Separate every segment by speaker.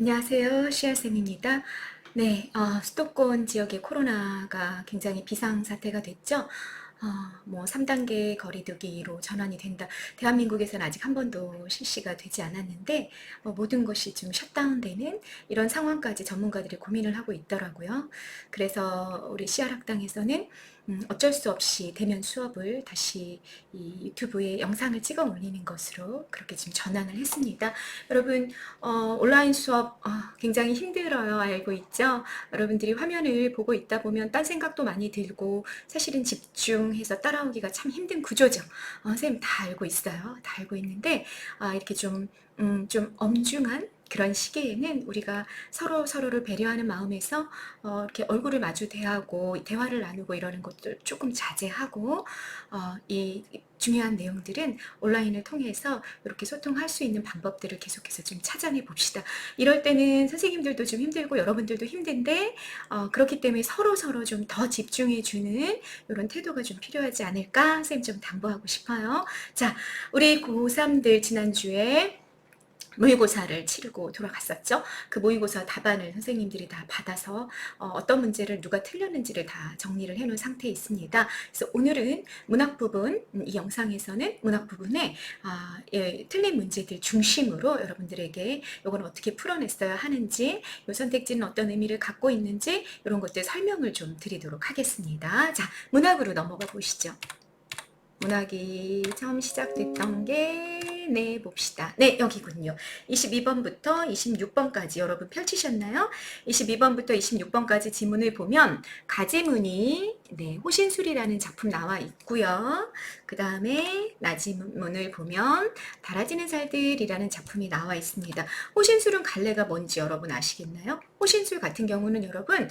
Speaker 1: 안녕하세요. 시아쌤입니다. 네, 수도권 지역의 코로나가 굉장히 비상사태가 됐죠. 뭐 3단계 거리두기로 전환이 된다. 대한민국에서는 아직 한 번도 실시가 되지 않았는데 모든 것이 좀 셧다운되는 이런 상황까지 전문가들이 고민을 하고 있더라고요. 그래서 우리 씨알학당에서는 어쩔 수 없이 대면 수업을 다시 이 유튜브에 영상을 찍어 올리는 것으로 그렇게 지금 전환을 했습니다. 여러분, 온라인 수업 굉장히 힘들어요. 알고 있죠? 여러분들이 화면을 보고 있다 보면 딴 생각도 많이 들고 사실은 집중해서 따라오기가 참 힘든 구조죠. 선생님 다 알고 있어요. 다 알고 있는데 이렇게 좀 엄중한 그런 시기에는 우리가 서로를 배려하는 마음에서 이렇게 얼굴을 마주 대하고 대화를 나누고 이러는 것들 조금 자제하고 이 중요한 내용들은 온라인을 통해서 이렇게 소통할 수 있는 방법들을 계속해서 좀 찾아내 봅시다. 이럴 때는 선생님들도 좀 힘들고 여러분들도 힘든데 그렇기 때문에 서로 좀 더 집중해 주는 이런 태도가 좀 필요하지 않을까 선생님 좀 당부하고 싶어요. 자, 우리 고3들 지난주에 모의고사를 치르고 돌아갔었죠. 그 모의고사 답안을 선생님들이 다 받아서 어떤 문제를 누가 틀렸는지를 다 정리를 해놓은 상태에 있습니다. 그래서 오늘은 문학 부분, 이 영상에서는 문학 부분에 틀린 문제들 중심으로 여러분들에게 이건 어떻게 풀어냈어야 하는지, 이 선택지는 어떤 의미를 갖고 있는지 이런 것들 설명을 좀 드리도록 하겠습니다. 자, 문학으로 넘어가 보시죠. 문학이 처음 시작됐던 게 봅시다. 네, 여기군요. 22번부터 26번까지 여러분 펼치셨나요? 22번부터 26번까지 지문을 보면 가지문이 호신술이라는 작품 나와 있고요. 그 다음에 나지문을 보면 달아지는 살들이라는 작품이 나와 있습니다. 호신술은 갈래가 뭔지 여러분 아시겠나요? 호신술 같은 경우는 여러분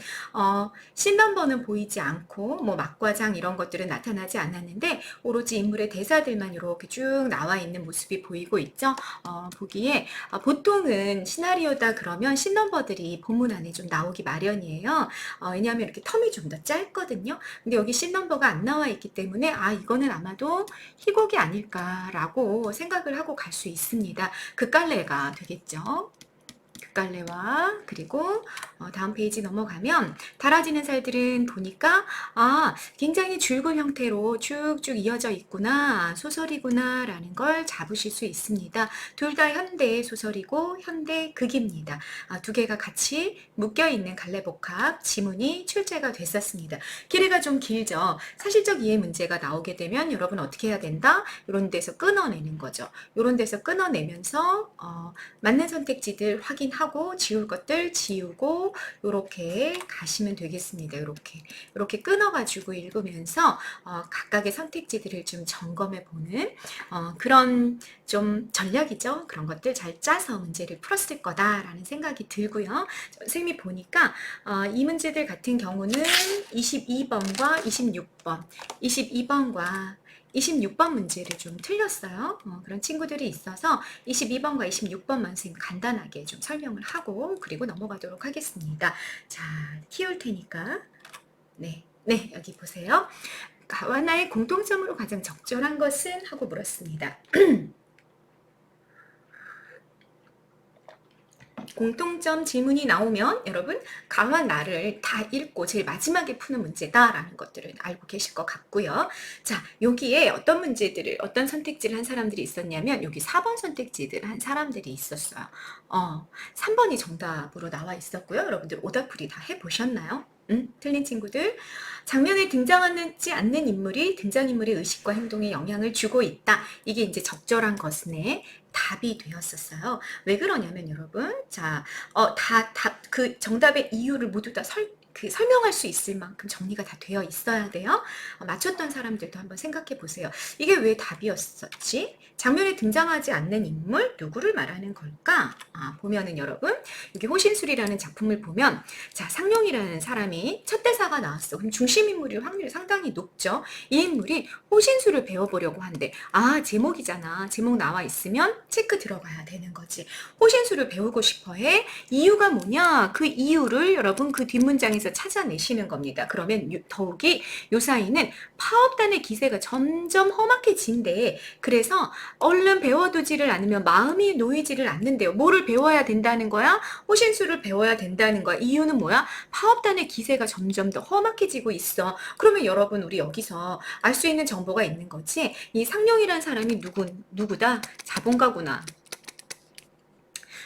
Speaker 1: 씬넘버는 보이지 않고 뭐 막과장 이런 것들은 나타나지 않았는데 오로지 인물의 대사들만 이렇게 쭉 나와 있는 모습이 보이고 있죠. 보기에 보통은 시나리오다 그러면 씬넘버들이 본문 안에 좀 나오기 마련이에요. 왜냐하면 이렇게 텀이 좀 더 짧거든요. 근데 여기 씬넘버가 안 나와 있기 때문에 이거는 아마도 희곡이 아닐까라고 생각을 하고 갈 수 있습니다. 극갈래가 되겠죠. 깔레와 그리고 다음 페이지 넘어가면 달아지는 살들은 보니까 굉장히 줄글 형태로 쭉쭉 이어져 있구나, 소설이구나 라는 걸 잡으실 수 있습니다. 둘 다 현대 소설이고 현대 극입니다. 두 개가 같이 묶여있는 갈래복합 지문이 출제가 됐었습니다. 길이가 좀 길죠. 사실적 이해 문제가 나오게 되면 여러분 어떻게 해야 된다? 이런 데서 끊어내는 거죠. 이런 데서 끊어내면서 맞는 선택지들 확인하고 지울 것들 지우고 이렇게 가시면 되겠습니다. 이렇게 끊어가지고 읽으면서 각각의 선택지들을 좀 점검해 보는 그런 좀 전략이죠. 그런 것들 잘 짜서 문제를 풀었을 거다라는 생각이 들고요. 선생님이 보니까 이 문제들 같은 경우는 22번과 26번, 22번과 26번 문제를 좀 틀렸어요. 그런 친구들이 있어서 22번과 26번만 선생님 간단하게 좀 설명을 하고 그리고 넘어가도록 하겠습니다. 자, 키울 테니까 네, 여기 보세요. 가와나의 공통점으로 가장 적절한 것은? 하고 물었습니다. 공통점 질문이 나오면 여러분 가와 나를 다 읽고 제일 마지막에 푸는 문제다라는 것들을 알고 계실 것 같고요. 자, 여기에 어떤 문제들을 어떤 선택지를 한 사람들이 있었냐면 여기 4번 선택지를 한 사람들이 있었어요. 3번이 정답으로 나와 있었고요. 여러분들 오답풀이 다 해보셨나요? 틀린 친구들. 장면에 등장하지 않는 인물이 등장인물의 의식과 행동에 영향을 주고 있다. 이게 이제 적절한 것은의 답이 되었었어요. 왜 그러냐면 여러분, 자, 그 정답의 이유를 모두 다 설명할 수 있을 만큼 정리가 다 되어 있어야 돼요. 맞췄던 사람들도 한번 생각해 보세요. 이게 왜 답이었었지? 장면에 등장하지 않는 인물 누구를 말하는 걸까? 보면은 여러분 여기 호신술이라는 작품을 보면 자, 상룡이라는 사람이 첫 대사가 나왔어. 그럼 중심 인물일 확률이 상당히 높죠. 이 인물이 호신술을 배워보려고 한대. 제목이잖아. 제목 나와 있으면 체크 들어가야 되는 거지. 호신술을 배우고 싶어해. 이유가 뭐냐? 그 이유를 여러분 그 뒷문장에서 찾아내시는 겁니다. 그러면 더욱이 요 사이는 파업단의 기세가 점점 험악해진대. 그래서 얼른 배워두지를 않으면 마음이 놓이지를 않는데요. 뭐를 배워야 된다는 거야? 뭐야? 호신술을 배워야 된다는 거야. 이유는 뭐야? 파업단의 기세가 점점 더 험악해지고 있어. 그러면 여러분 우리 여기서 알 수 있는 정보가 있는 거지. 이 상룡이란 사람이 누구다? 자본가구나.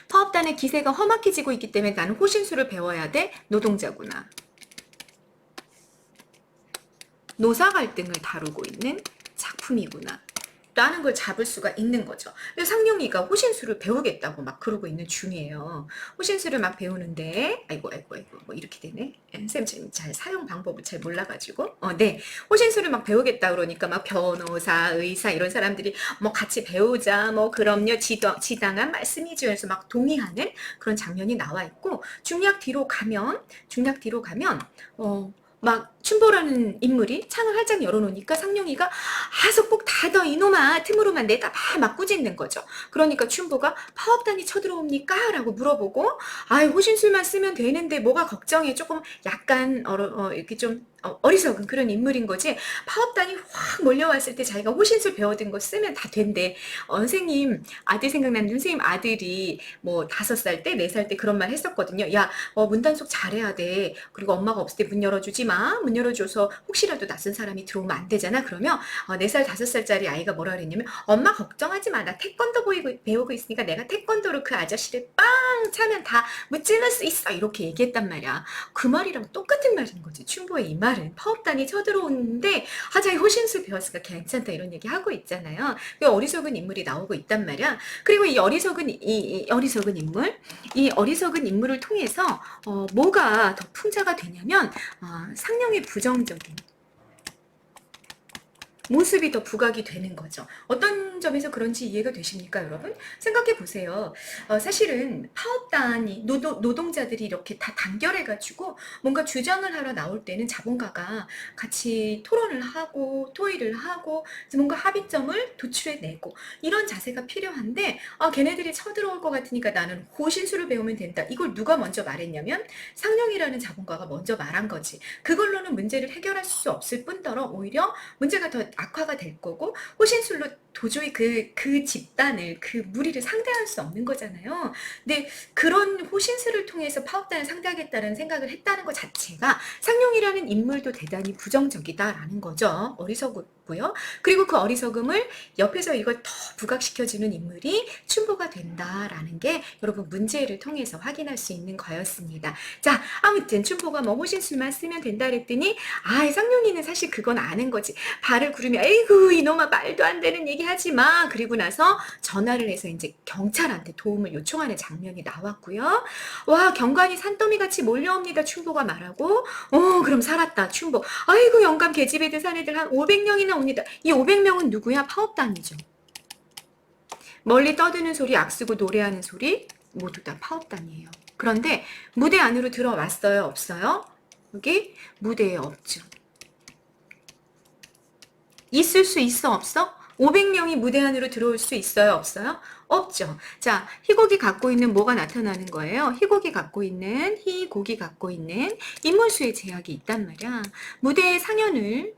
Speaker 1: 파업단의 기세가 험악해지고 있기 때문에 나는 호신술을 배워야 돼? 노동자구나. 노사 갈등을 다루고 있는 작품이구나 라는 걸 잡을 수가 있는 거죠. 그래서 상룡이가 호신술을 배우겠다고 막 그러고 있는 중이에요. 호신술을 막 배우는데 아이고 뭐 이렇게 되네. 쌤 잘 사용 방법을 잘 몰라가지고 네, 호신술을 막 배우겠다 그러니까 막 변호사, 의사 이런 사람들이 뭐 같이 배우자 뭐 그럼요 지당한 말씀이죠. 그래서 막 동의하는 그런 장면이 나와 있고 중략 뒤로 가면 막 춘보라는 인물이 창을 활짝 열어놓으니까 상룡이가 아서 꼭 닫아 이놈아 틈으로만 내다 막 꾸짖는 거죠. 그러니까 춘보가 파업단이 쳐들어옵니까? 라고 물어보고 아이 호신술만 쓰면 되는데 뭐가 걱정해. 조금 약간 이렇게 좀 어리석은 그런 인물인 거지. 파업단이 확 몰려왔을 때 자기가 호신술 배워둔 거 쓰면 다 된대. 선생님 아들 생각나는 선생님 아들이 뭐 5살 때 4살 때 그런 말 했었거든요. 야 문단속 잘해야 돼. 그리고 엄마가 없을 때 문 열어주지 마. 문 열어줘서 혹시라도 낯선 사람이 들어오면 안 되잖아. 그러면 4살 5살짜리 아이가 뭐라 그랬냐면 엄마 걱정하지 마. 나 태권도 배우고 있으니까 내가 태권도로 그 아저씨를 빵 차면 다 무찌를 수 있어. 이렇게 얘기했단 말이야. 그 말이랑 똑같은 말인 거지. 춘보의 이 말은 파업단이 쳐들어오는데 자기 호신술 배웠으니까 괜찮다 이런 얘기 하고 있잖아요. 그 어리석은 인물이 나오고 있단 말이야. 그리고 이 어리석은 인물을 통해서 뭐가 더 풍자가 되냐면 상령의 부정적인 모습이 더 부각이 되는 거죠. 어떤 점에서 그런지 이해가 되십니까, 여러분? 생각해 보세요. 사실은 파업단이 노동자들이 이렇게 다 단결해가지고 뭔가 주장을 하러 나올 때는 자본가가 같이 토론을 하고 토의를 하고 뭔가 합의점을 도출해내고 이런 자세가 필요한데 걔네들이 쳐들어올 것 같으니까 나는 호신술을 배우면 된다. 이걸 누가 먼저 말했냐면 상령이라는 자본가가 먼저 말한 거지. 그걸로는 문제를 해결할 수 없을 뿐더러 오히려 문제가 더 악화가 될 거고 호신술로 도저히 그 집단을 그 무리를 상대할 수 없는 거잖아요. 근데 그런 호신술을 통해서 파업단을 상대하겠다는 생각을 했다는 것 자체가 상룡이라는 인물도 대단히 부정적이다라는 거죠. 어리석고요. 그리고 그 어리석음을 옆에서 이걸 더 부각시켜주는 인물이 춘보가 된다라는 게 여러분 문제를 통해서 확인할 수 있는 거였습니다. 자, 아무튼 춘보가 뭐 호신술만 쓰면 된다 그랬더니 상룡이는 사실 그건 아는 거지. 발을 구르며 에이구 이놈아 말도 안 되는 얘기 하지 마. 그리고 나서 전화를 해서 이제 경찰한테 도움을 요청하는 장면이 나왔고요. 와 경관이 산더미같이 몰려옵니다. 춘보가 말하고 그럼 살았다 춘보. 아이고 영감 계집애 들 사내들 한 500명이나 옵니다. 이 500명은 누구야? 파업단이죠. 멀리 떠드는 소리 악쓰고 노래하는 소리 모두 다 파업단이에요. 그런데 무대 안으로 들어왔어요? 없어요? 여기 무대에 없죠. 있을 수 있어? 없어? 500명이 무대 안으로 들어올 수 있어요? 없어요? 없죠. 자, 희곡이 갖고 있는 뭐가 나타나는 거예요? 희곡이 갖고 있는 인물수의 제약이 있단 말이야. 무대 상연을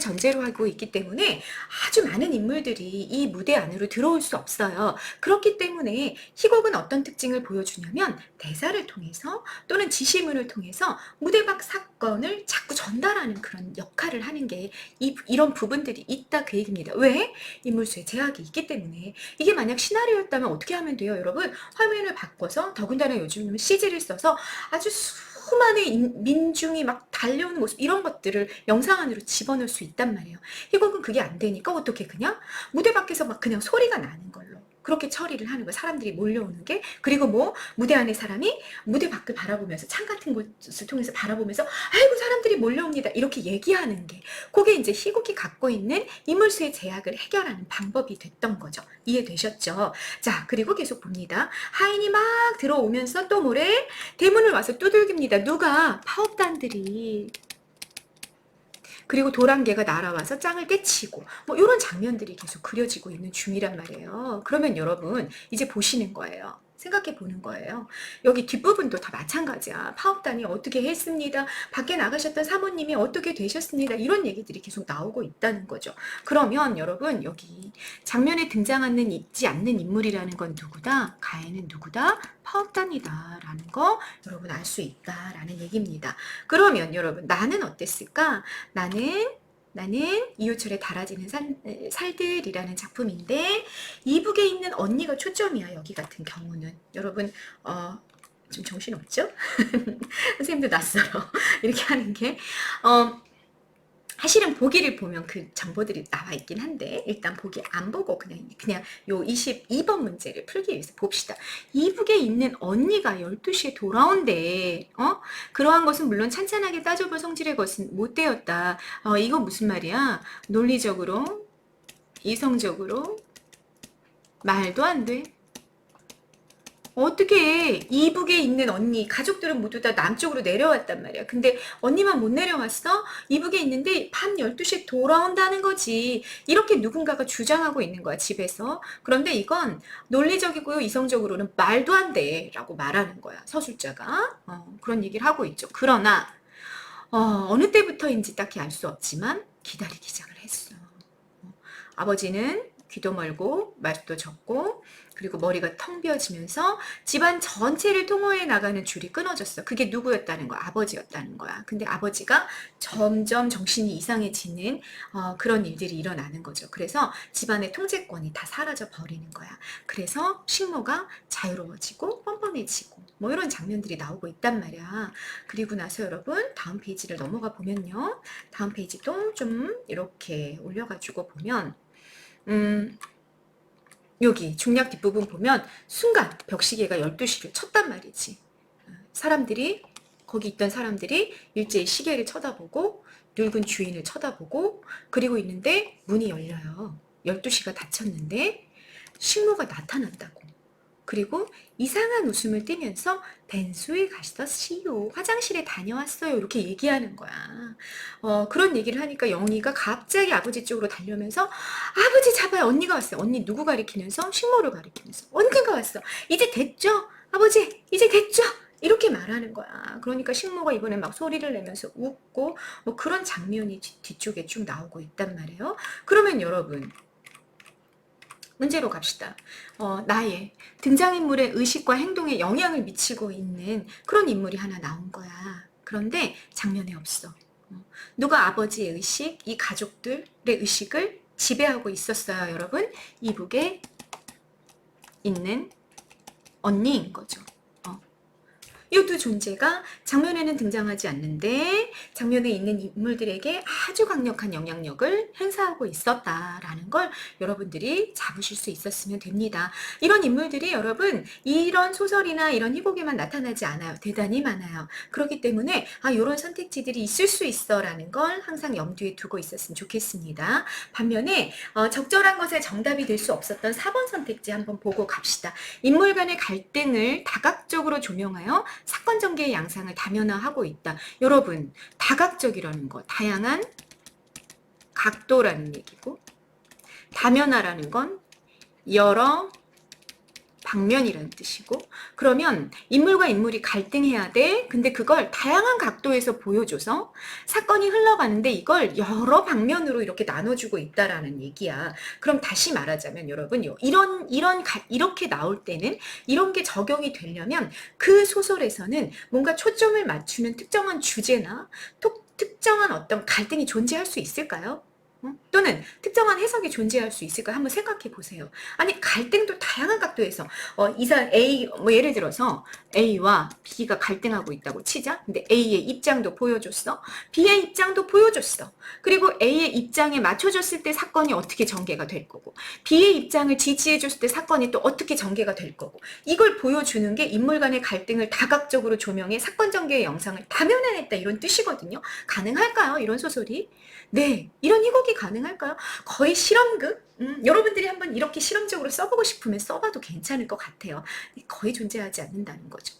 Speaker 1: 전제로 하고 있기 때문에 아주 많은 인물들이 이 무대 안으로 들어올 수 없어요. 그렇기 때문에 희곡은 어떤 특징을 보여주냐면 대사를 통해서 또는 지시문을 통해서 무대 밖 사건을 자꾸 전달하는 그런 역할을 하는 게 이런 부분들이 있다 그 얘기입니다. 왜? 인물수의 제약이 있기 때문에. 이게 만약 시나리오였다면 어떻게 하면 돼요, 여러분? 화면을 바꿔서 더군다나 요즘은 CG를 써서 아주 수많은 민중이 막 달려오는 모습 이런 것들을 영상 안으로 집어넣을 수 있단 말이에요. 희곡은 그게 안 되니까 어떻게 그냥 무대 밖에서 막 그냥 소리가 나는 걸로 그렇게 처리를 하는 거예요. 사람들이 몰려오는 게. 그리고 뭐 무대 안에 사람이 무대 밖을 바라보면서 창 같은 곳을 통해서 바라보면서 아이고 사람들이 몰려옵니다. 이렇게 얘기하는 게 그게 이제 희곡이 갖고 있는 인물수의 제약을 해결하는 방법이 됐던 거죠. 이해되셨죠? 자, 그리고 계속 봅니다. 하인이 막 들어오면서 또 뭐래? 대문을 와서 두들깁니다. 누가? 파업단들이. 그리고 도란개가 날아와서 짱을 떼치고 뭐 이런 장면들이 계속 그려지고 있는 중이란 말이에요. 그러면 여러분 이제 보시는 거예요. 생각해 보는 거예요. 여기 뒷부분도 다 마찬가지야. 파업단이 어떻게 했습니다. 밖에 나가셨던 사모님이 어떻게 되셨습니다. 이런 얘기들이 계속 나오고 있다는 거죠. 그러면 여러분 여기 장면에 등장하는 있지 않는 인물이라는 건 누구다? 가해는 누구다? 파업단이다 라는 거 여러분 알 수 있다라는 얘기입니다. 그러면 여러분 나는 어땠을까? 나는 이효철의 달아지는 살들이라는 작품인데 이북에 있는 언니가 초점이야. 여기 같은 경우는 여러분 좀 정신없죠? 선생님도 낯설어. 이렇게 하는 게 사실은 보기를 보면 그 정보들이 나와 있긴 한데 일단 보기 안 보고 그냥 요 22번 문제를 풀기 위해서 봅시다. 이북에 있는 언니가 12시에 돌아온대. 그러한 것은 물론 찬찬하게 따져볼 성질의 것은 못 되었다. 이거 무슨 말이야? 논리적으로, 이성적으로 말도 안 돼. 어떻게 이북에 있는 언니 가족들은 모두 다 남쪽으로 내려왔단 말이야. 근데 언니만 못 내려왔어? 이북에 있는데 밤 12시에 돌아온다는 거지. 이렇게 누군가가 주장하고 있는 거야 집에서. 그런데 이건 논리적이고요 이성적으로는 말도 안 돼 라고 말하는 거야 서술자가. 그런 얘기를 하고 있죠. 그러나 어느 때부터인지 딱히 알 수 없지만 기다리기 시작을 했어. 아버지는 귀도 멀고 말도 적고 그리고 머리가 텅 비어지면서 집안 전체를 통호해 나가는 줄이 끊어졌어. 그게 누구였다는 거야? 아버지였다는 거야. 근데 아버지가 점점 정신이 이상해지는 그런 일들이 일어나는 거죠. 그래서 집안의 통제권이 다 사라져 버리는 거야. 그래서 식모가 자유로워지고 뻔뻔해지고 뭐 이런 장면들이 나오고 있단 말이야. 그리고 나서 여러분 다음 페이지를 넘어가 보면요. 다음 페이지도 좀 이렇게 올려가지고 보면 여기 중략 뒷부분 보면 순간 벽시계가 12시를 쳤단 말이지. 사람들이 거기 있던 사람들이 일제히 시계를 쳐다보고 늙은 주인을 쳐다보고 그리고 있는데 문이 열려요. 12시가 닫혔는데 식모가 나타난다고. 그리고 이상한 웃음을 띠면서 벤수에 갔었시요. 화장실에 다녀왔어요. 이렇게 얘기하는 거야. 그런 얘기를 하니까 영희가 갑자기 아버지 쪽으로 달려오면서 아버지 잡아요. 언니가 왔어요. 언니 누구 가리키면서 식모를 가리키면서 언니가 왔어. 이제 됐죠? 아버지 이제 됐죠? 이렇게 말하는 거야. 그러니까 식모가 이번에 막 소리를 내면서 웃고 뭐 그런 장면이 뒤쪽에 쭉 나오고 있단 말이에요. 그러면 여러분 문제로 갑시다. 나의 등장인물의 의식과 행동에 영향을 미치고 있는 그런 인물이 하나 나온 거야. 그런데 장면에 없어. 누가 아버지의 의식, 이 가족들의 의식을 지배하고 있었어요, 여러분. 이북에 있는 언니인 거죠. 이 두 존재가 장면에는 등장하지 않는데 장면에 있는 인물들에게 아주 강력한 영향력을 행사하고 있었다라는 걸 여러분들이 잡으실 수 있었으면 됩니다. 이런 인물들이 여러분 이런 소설이나 이런 희곡에만 나타나지 않아요. 대단히 많아요. 그렇기 때문에 이런 선택지들이 있을 수 있어 라는 걸 항상 염두에 두고 있었으면 좋겠습니다. 반면에 적절한 것에 정답이 될 수 없었던 4번 선택지 한번 보고 갑시다. 인물 간의 갈등을 다각적으로 조명하여 사건 전개의 양상을 다면화하고 있다. 여러분 다각적이라는 거 다양한 각도라는 얘기고 다면화라는 건 여러 방면이라는 뜻이고 그러면 인물과 인물이 갈등해야 돼. 근데 그걸 다양한 각도에서 보여줘서 사건이 흘러가는데 이걸 여러 방면으로 이렇게 나눠주고 있다라는 얘기야. 그럼 다시 말하자면 여러분 이렇게 나올 때는 이런 게 적용이 되려면 그 소설에서는 뭔가 초점을 맞추는 특정한 주제나 특정한 어떤 갈등이 존재할 수 있을까요? 또는 특정한 해석이 존재할 수 있을까 한번 생각해 보세요. 아니 갈등도 다양한 각도에서 A 뭐 예를 들어서 A와 B가 갈등하고 있다고 치자. 근데 A의 입장도 보여줬어. B의 입장도 보여줬어. 그리고 A의 입장에 맞춰줬을 때 사건이 어떻게 전개가 될 거고 B의 입장을 지지해줬을 때 사건이 또 어떻게 전개가 될 거고 이걸 보여주는 게 인물 간의 갈등을 다각적으로 조명해 사건 전개의 영상을 다면화했다 이런 뜻이거든요. 가능할까요? 이런 소설이? 네, 이런 희곡이 가능할까요? 거의 실험극? 여러분들이 한번 이렇게 실험적으로 써보고 싶으면 써봐도 괜찮을 것 같아요. 거의 존재하지 않는다는 거죠.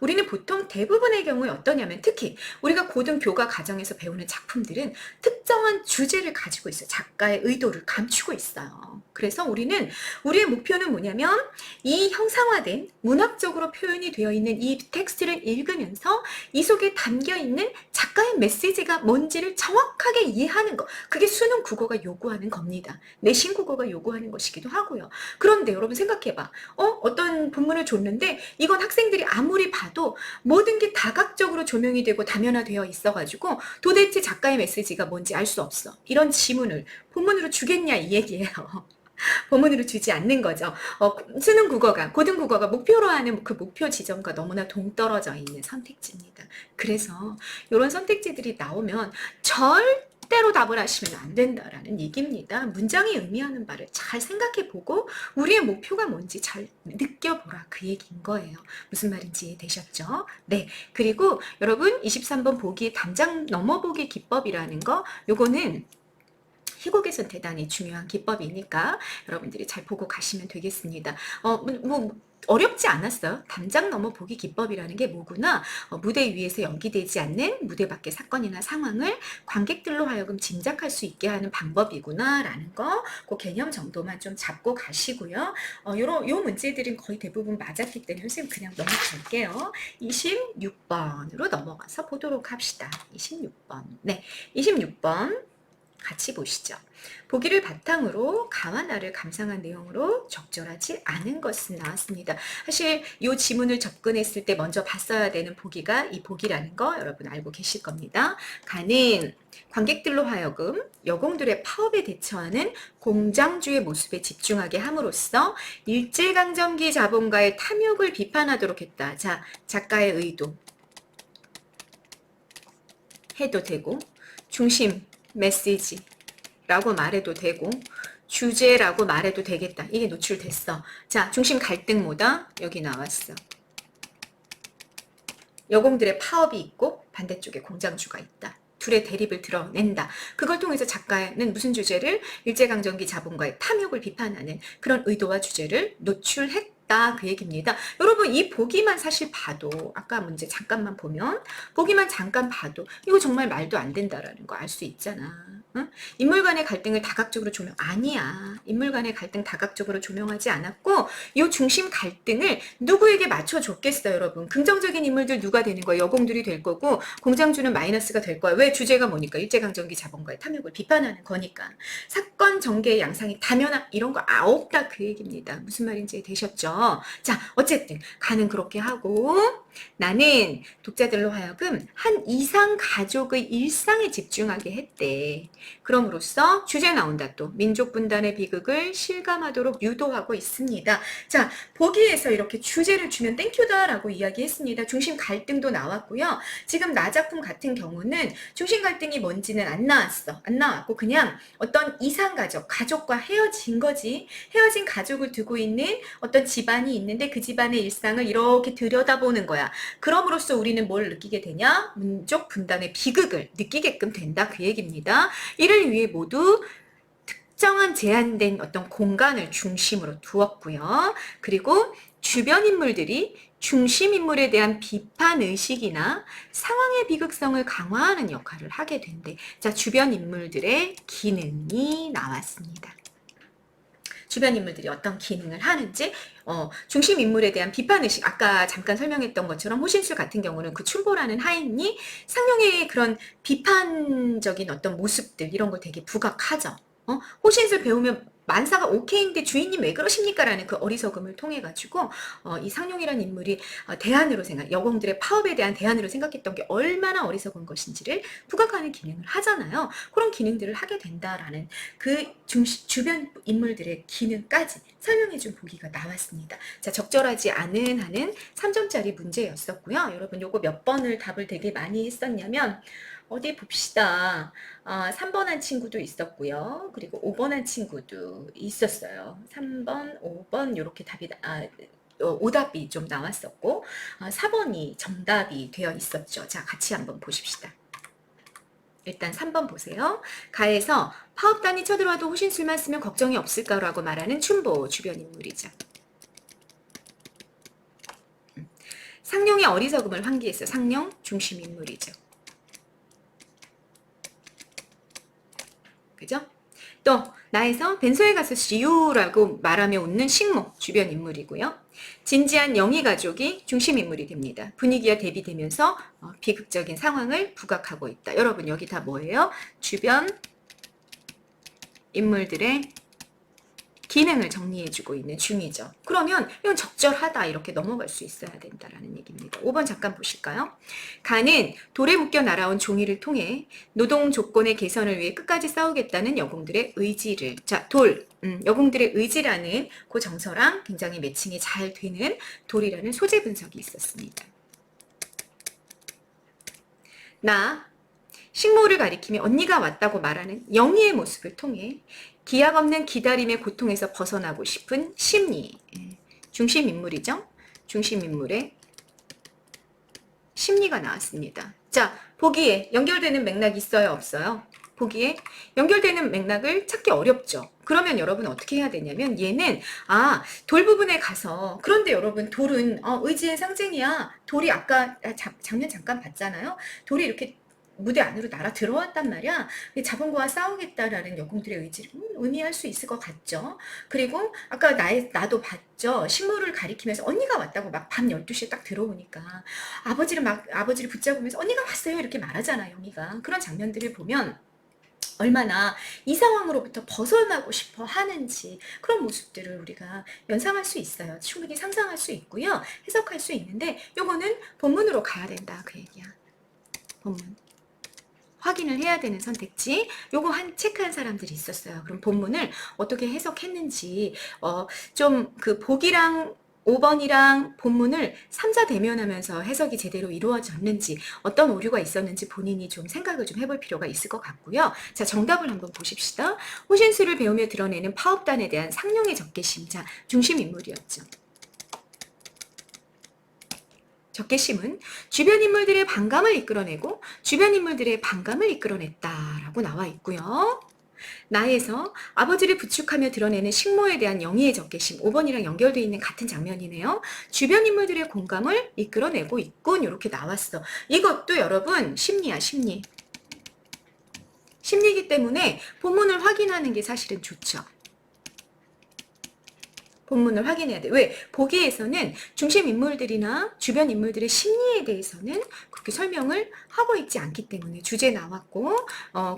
Speaker 1: 우리는 보통 대부분의 경우에 어떠냐면 특히 우리가 고등 교과 과정에서 배우는 작품들은 특정한 주제를 가지고 있어요. 작가의 의도를 감추고 있어요. 그래서 우리의 목표는 뭐냐면 이 형상화된 문학적으로 표현이 되어 있는 이 텍스트를 읽으면서 이 속에 담겨 있는 작가의 메시지가 뭔지를 정확하게 이해하는 것. 그게 수능 국어가 요구하는 겁니다. 내신 국어가 요구하는 것이기도 하고요. 그런데 여러분 생각해봐. 어떤 본문을 줬는데 이건 학생들이 아무리 봐도 모든 게 다각적으로 조명이 되고 다면화되어 있어가지고 도대체 작가의 메시지가 뭔지 알 수 없어. 이런 지문을 본문으로 주겠냐 이 얘기예요. 본문으로 주지 않는 거죠. 수능 국어가, 고등 국어가 목표로 하는 그 목표 지점과 너무나 동떨어져 있는 선택지입니다. 그래서 이런 선택지들이 나오면 절대로 답을 하시면 안 된다라는 얘기입니다. 문장이 의미하는 바를 잘 생각해보고 우리의 목표가 뭔지 잘 느껴보라 그 얘기인 거예요. 무슨 말인지 이해되셨죠? 네. 그리고 여러분 23번 보기 담장 넘어보기 기법이라는 거 요거는 희곡에선 대단히 중요한 기법이니까 여러분들이 잘 보고 가시면 되겠습니다. 어렵지 않았어요. 담장 넘어 보기 기법이라는 게 뭐구나. 무대 위에서 연기되지 않는 무대 밖의 사건이나 상황을 관객들로 하여금 짐작할 수 있게 하는 방법이구나 라는 거, 그 개념 정도만 좀 잡고 가시고요. 요 문제들은 거의 대부분 맞았기 때문에 선생님 그냥 넘어갈게요. 26번으로 넘어가서 보도록 합시다. 26번. 네, 26번. 같이 보시죠. 보기를 바탕으로 가와 나를 감상한 내용으로 적절하지 않은 것은 나왔습니다. 사실 이 지문을 접근했을 때 먼저 봤어야 되는 보기가 이 보기라는 거 여러분 알고 계실 겁니다. 가는 관객들로 하여금 여공들의 파업에 대처하는 공장주의 모습에 집중하게 함으로써 일제강점기 자본가의 탐욕을 비판하도록 했다. 자, 작가의 의도 해도 되고 중심 메시지라고 말해도 되고 주제라고 말해도 되겠다. 이게 노출됐어. 자, 중심 갈등 뭐다? 여기 나왔어. 여공들의 파업이 있고 반대쪽에 공장주가 있다. 둘의 대립을 드러낸다. 그걸 통해서 작가는 무슨 주제를 일제강점기 자본가의 탐욕을 비판하는 그런 의도와 주제를 노출했다. 그 얘기입니다. 여러분 이 보기만 사실 봐도 아까 문제 잠깐만 보면 보기만 잠깐 봐도 이거 정말 말도 안 된다라는 거 알 수 있잖아. 응? 인물 간의 갈등을 다각적으로 조명 아니야. 인물 간의 갈등 다각적으로 조명하지 않았고 이 중심 갈등을 누구에게 맞춰줬겠어요, 여러분. 긍정적인 인물들 누가 되는 거야? 여공들이 될 거고 공장주는 마이너스가 될 거야. 왜? 주제가 뭐니까? 일제강점기 자본가의 탐욕을 비판하는 거니까. 사건 전개의 양상이 다면화 이런 거 없다 그 얘기입니다. 무슨 말인지 되셨죠? 자, 어쨌든 가는 그렇게 하고 나는 독자들로 하여금 한 이상 가족의 일상에 집중하게 했대. 그럼으로써 주제 나온다 또 민족 분단의 비극을 실감하도록 유도하고 있습니다. 자, 보기에서 이렇게 주제를 주면 땡큐다라고 이야기했습니다. 중심 갈등도 나왔고요. 지금 나 작품 같은 경우는 중심 갈등이 뭔지는 안 나왔어. 안 나왔고 그냥 어떤 이상 가족과 헤어진 거지. 헤어진 가족을 두고 있는 어떤 집안이 있는데 그 집안의 일상을 이렇게 들여다보는 거야. 그럼으로써 우리는 뭘 느끼게 되냐? 민족 분단의 비극을 느끼게끔 된다 그 얘기입니다. 이를 위해 모두 특정한 제한된 어떤 공간을 중심으로 두었고요. 그리고 주변 인물들이 중심 인물에 대한 비판 의식이나 상황의 비극성을 강화하는 역할을 하게 된대. 자, 주변 인물들의 기능이 나왔습니다. 주변 인물들이 어떤 기능을 하는지 중심 인물에 대한 비판의식 아까 잠깐 설명했던 것처럼 호신술 같은 경우는 그 춘보라는 하인이 상용의 그런 비판적인 어떤 모습들 이런 걸 되게 부각하죠. 호신술 배우면 만사가 오케이인데 주인님 왜 그러십니까? 라는 그 어리석음을 통해 가지고 이 상용이라는 인물이 대안으로 여공들의 파업에 대한 대안으로 생각했던 게 얼마나 어리석은 것인지를 부각하는 기능을 하잖아요. 그런 기능들을 하게 된다라는 그 주변 인물들의 기능까지 설명해준 보기가 나왔습니다. 자, 적절하지 않은 하는 3점짜리 문제였었고요. 여러분 요거 몇 번을 답을 되게 많이 했었냐면 어디 봅시다. 3번 한 친구도 있었고요. 그리고 5번 한 친구도 있었어요. 3번, 5번 이렇게 답이 오답이 좀 나왔었고 4번이 정답이 되어 있었죠. 자, 같이 한번 보십시다. 일단 3번 보세요. 가에서 파업단이 쳐들어와도 호신술만 쓰면 걱정이 없을까라고 말하는 춘보 주변 인물이죠. 상룡의 어리석음을 환기했어. 상룡 중심 인물이죠. 그죠? 또 나에서 벤소에 가서 지우라고 말하며 웃는 식모 주변 인물이고요. 진지한 영희 가족이 중심 인물이 됩니다. 분위기와 대비되면서 비극적인 상황을 부각하고 있다. 여러분 여기 다 뭐예요? 주변 인물들의 기능을 정리해주고 있는 중이죠. 그러면 이건 적절하다 이렇게 넘어갈 수 있어야 된다라는 얘기입니다. 5번 잠깐 보실까요? 가는 돌에 묶여 날아온 종이를 통해 노동 조건의 개선을 위해 끝까지 싸우겠다는 여공들의 의지를 여공들의 의지라는 그 정서랑 굉장히 매칭이 잘 되는 돌이라는 소재 분석이 있었습니다. 나 식모를 가리키며 언니가 왔다고 말하는 영희의 모습을 통해 기약 없는 기다림의 고통에서 벗어나고 싶은 심리 중심 인물이죠. 중심 인물의 심리가 나왔습니다. 자, 보기에 연결되는 맥락이 있어요? 없어요? 보기에 연결되는 맥락을 찾기 어렵죠. 그러면 여러분 어떻게 해야 되냐면 얘는 돌 부분에 가서 그런데 여러분 돌은 의지의 상징이야. 돌이 아까 장면 잠깐 봤잖아요. 돌이 이렇게 무대 안으로 날아 들어왔단 말이야. 자본가와 싸우겠다라는 여공들의 의지를 의미할 수 있을 것 같죠. 그리고 아까 나도 봤죠. 식모를 가리키면서 언니가 왔다고 막 밤 12시에 딱 들어오니까 아버지를 붙잡으면서 언니가 왔어요 이렇게 말하잖아 영희가. 그런 장면들을 보면 얼마나 이 상황으로부터 벗어나고 싶어 하는지 그런 모습들을 우리가 연상할 수 있어요. 충분히 상상할 수 있고요. 해석할 수 있는데 요거는 본문으로 가야 된다 그 얘기야. 본문. 확인을 해야 되는 선택지 요거 체크한 사람들이 있었어요. 그럼 본문을 어떻게 해석했는지 좀 그 보기랑 5번이랑 본문을 3자 대면하면서 해석이 제대로 이루어졌는지 어떤 오류가 있었는지 본인이 좀 생각을 좀 해볼 필요가 있을 것 같고요. 자, 정답을 한번 보십시다. 호신술을 배우며 드러내는 파업단에 대한 상룡의 적개심자 중심 인물이었죠. 적개심은 주변 인물들의 반감을 이끌어내고 주변 인물들의 반감을 이끌어냈다라고 나와 있고요. 나에서 아버지를 부축하며 드러내는 식모에 대한 영희의 적개심 5번이랑 연결되어 있는 같은 장면이네요. 주변 인물들의 공감을 이끌어내고 있군 이렇게 나왔어. 이것도 여러분 심리야 심리. 심리이기 때문에 본문을 확인하는 게 사실은 좋죠. 본문을 확인해야 돼. 왜? 보기에서는 중심 인물들이나 주변 인물들의 심리에 대해서는 그렇게 설명을 하고 있지 않기 때문에 주제 나왔고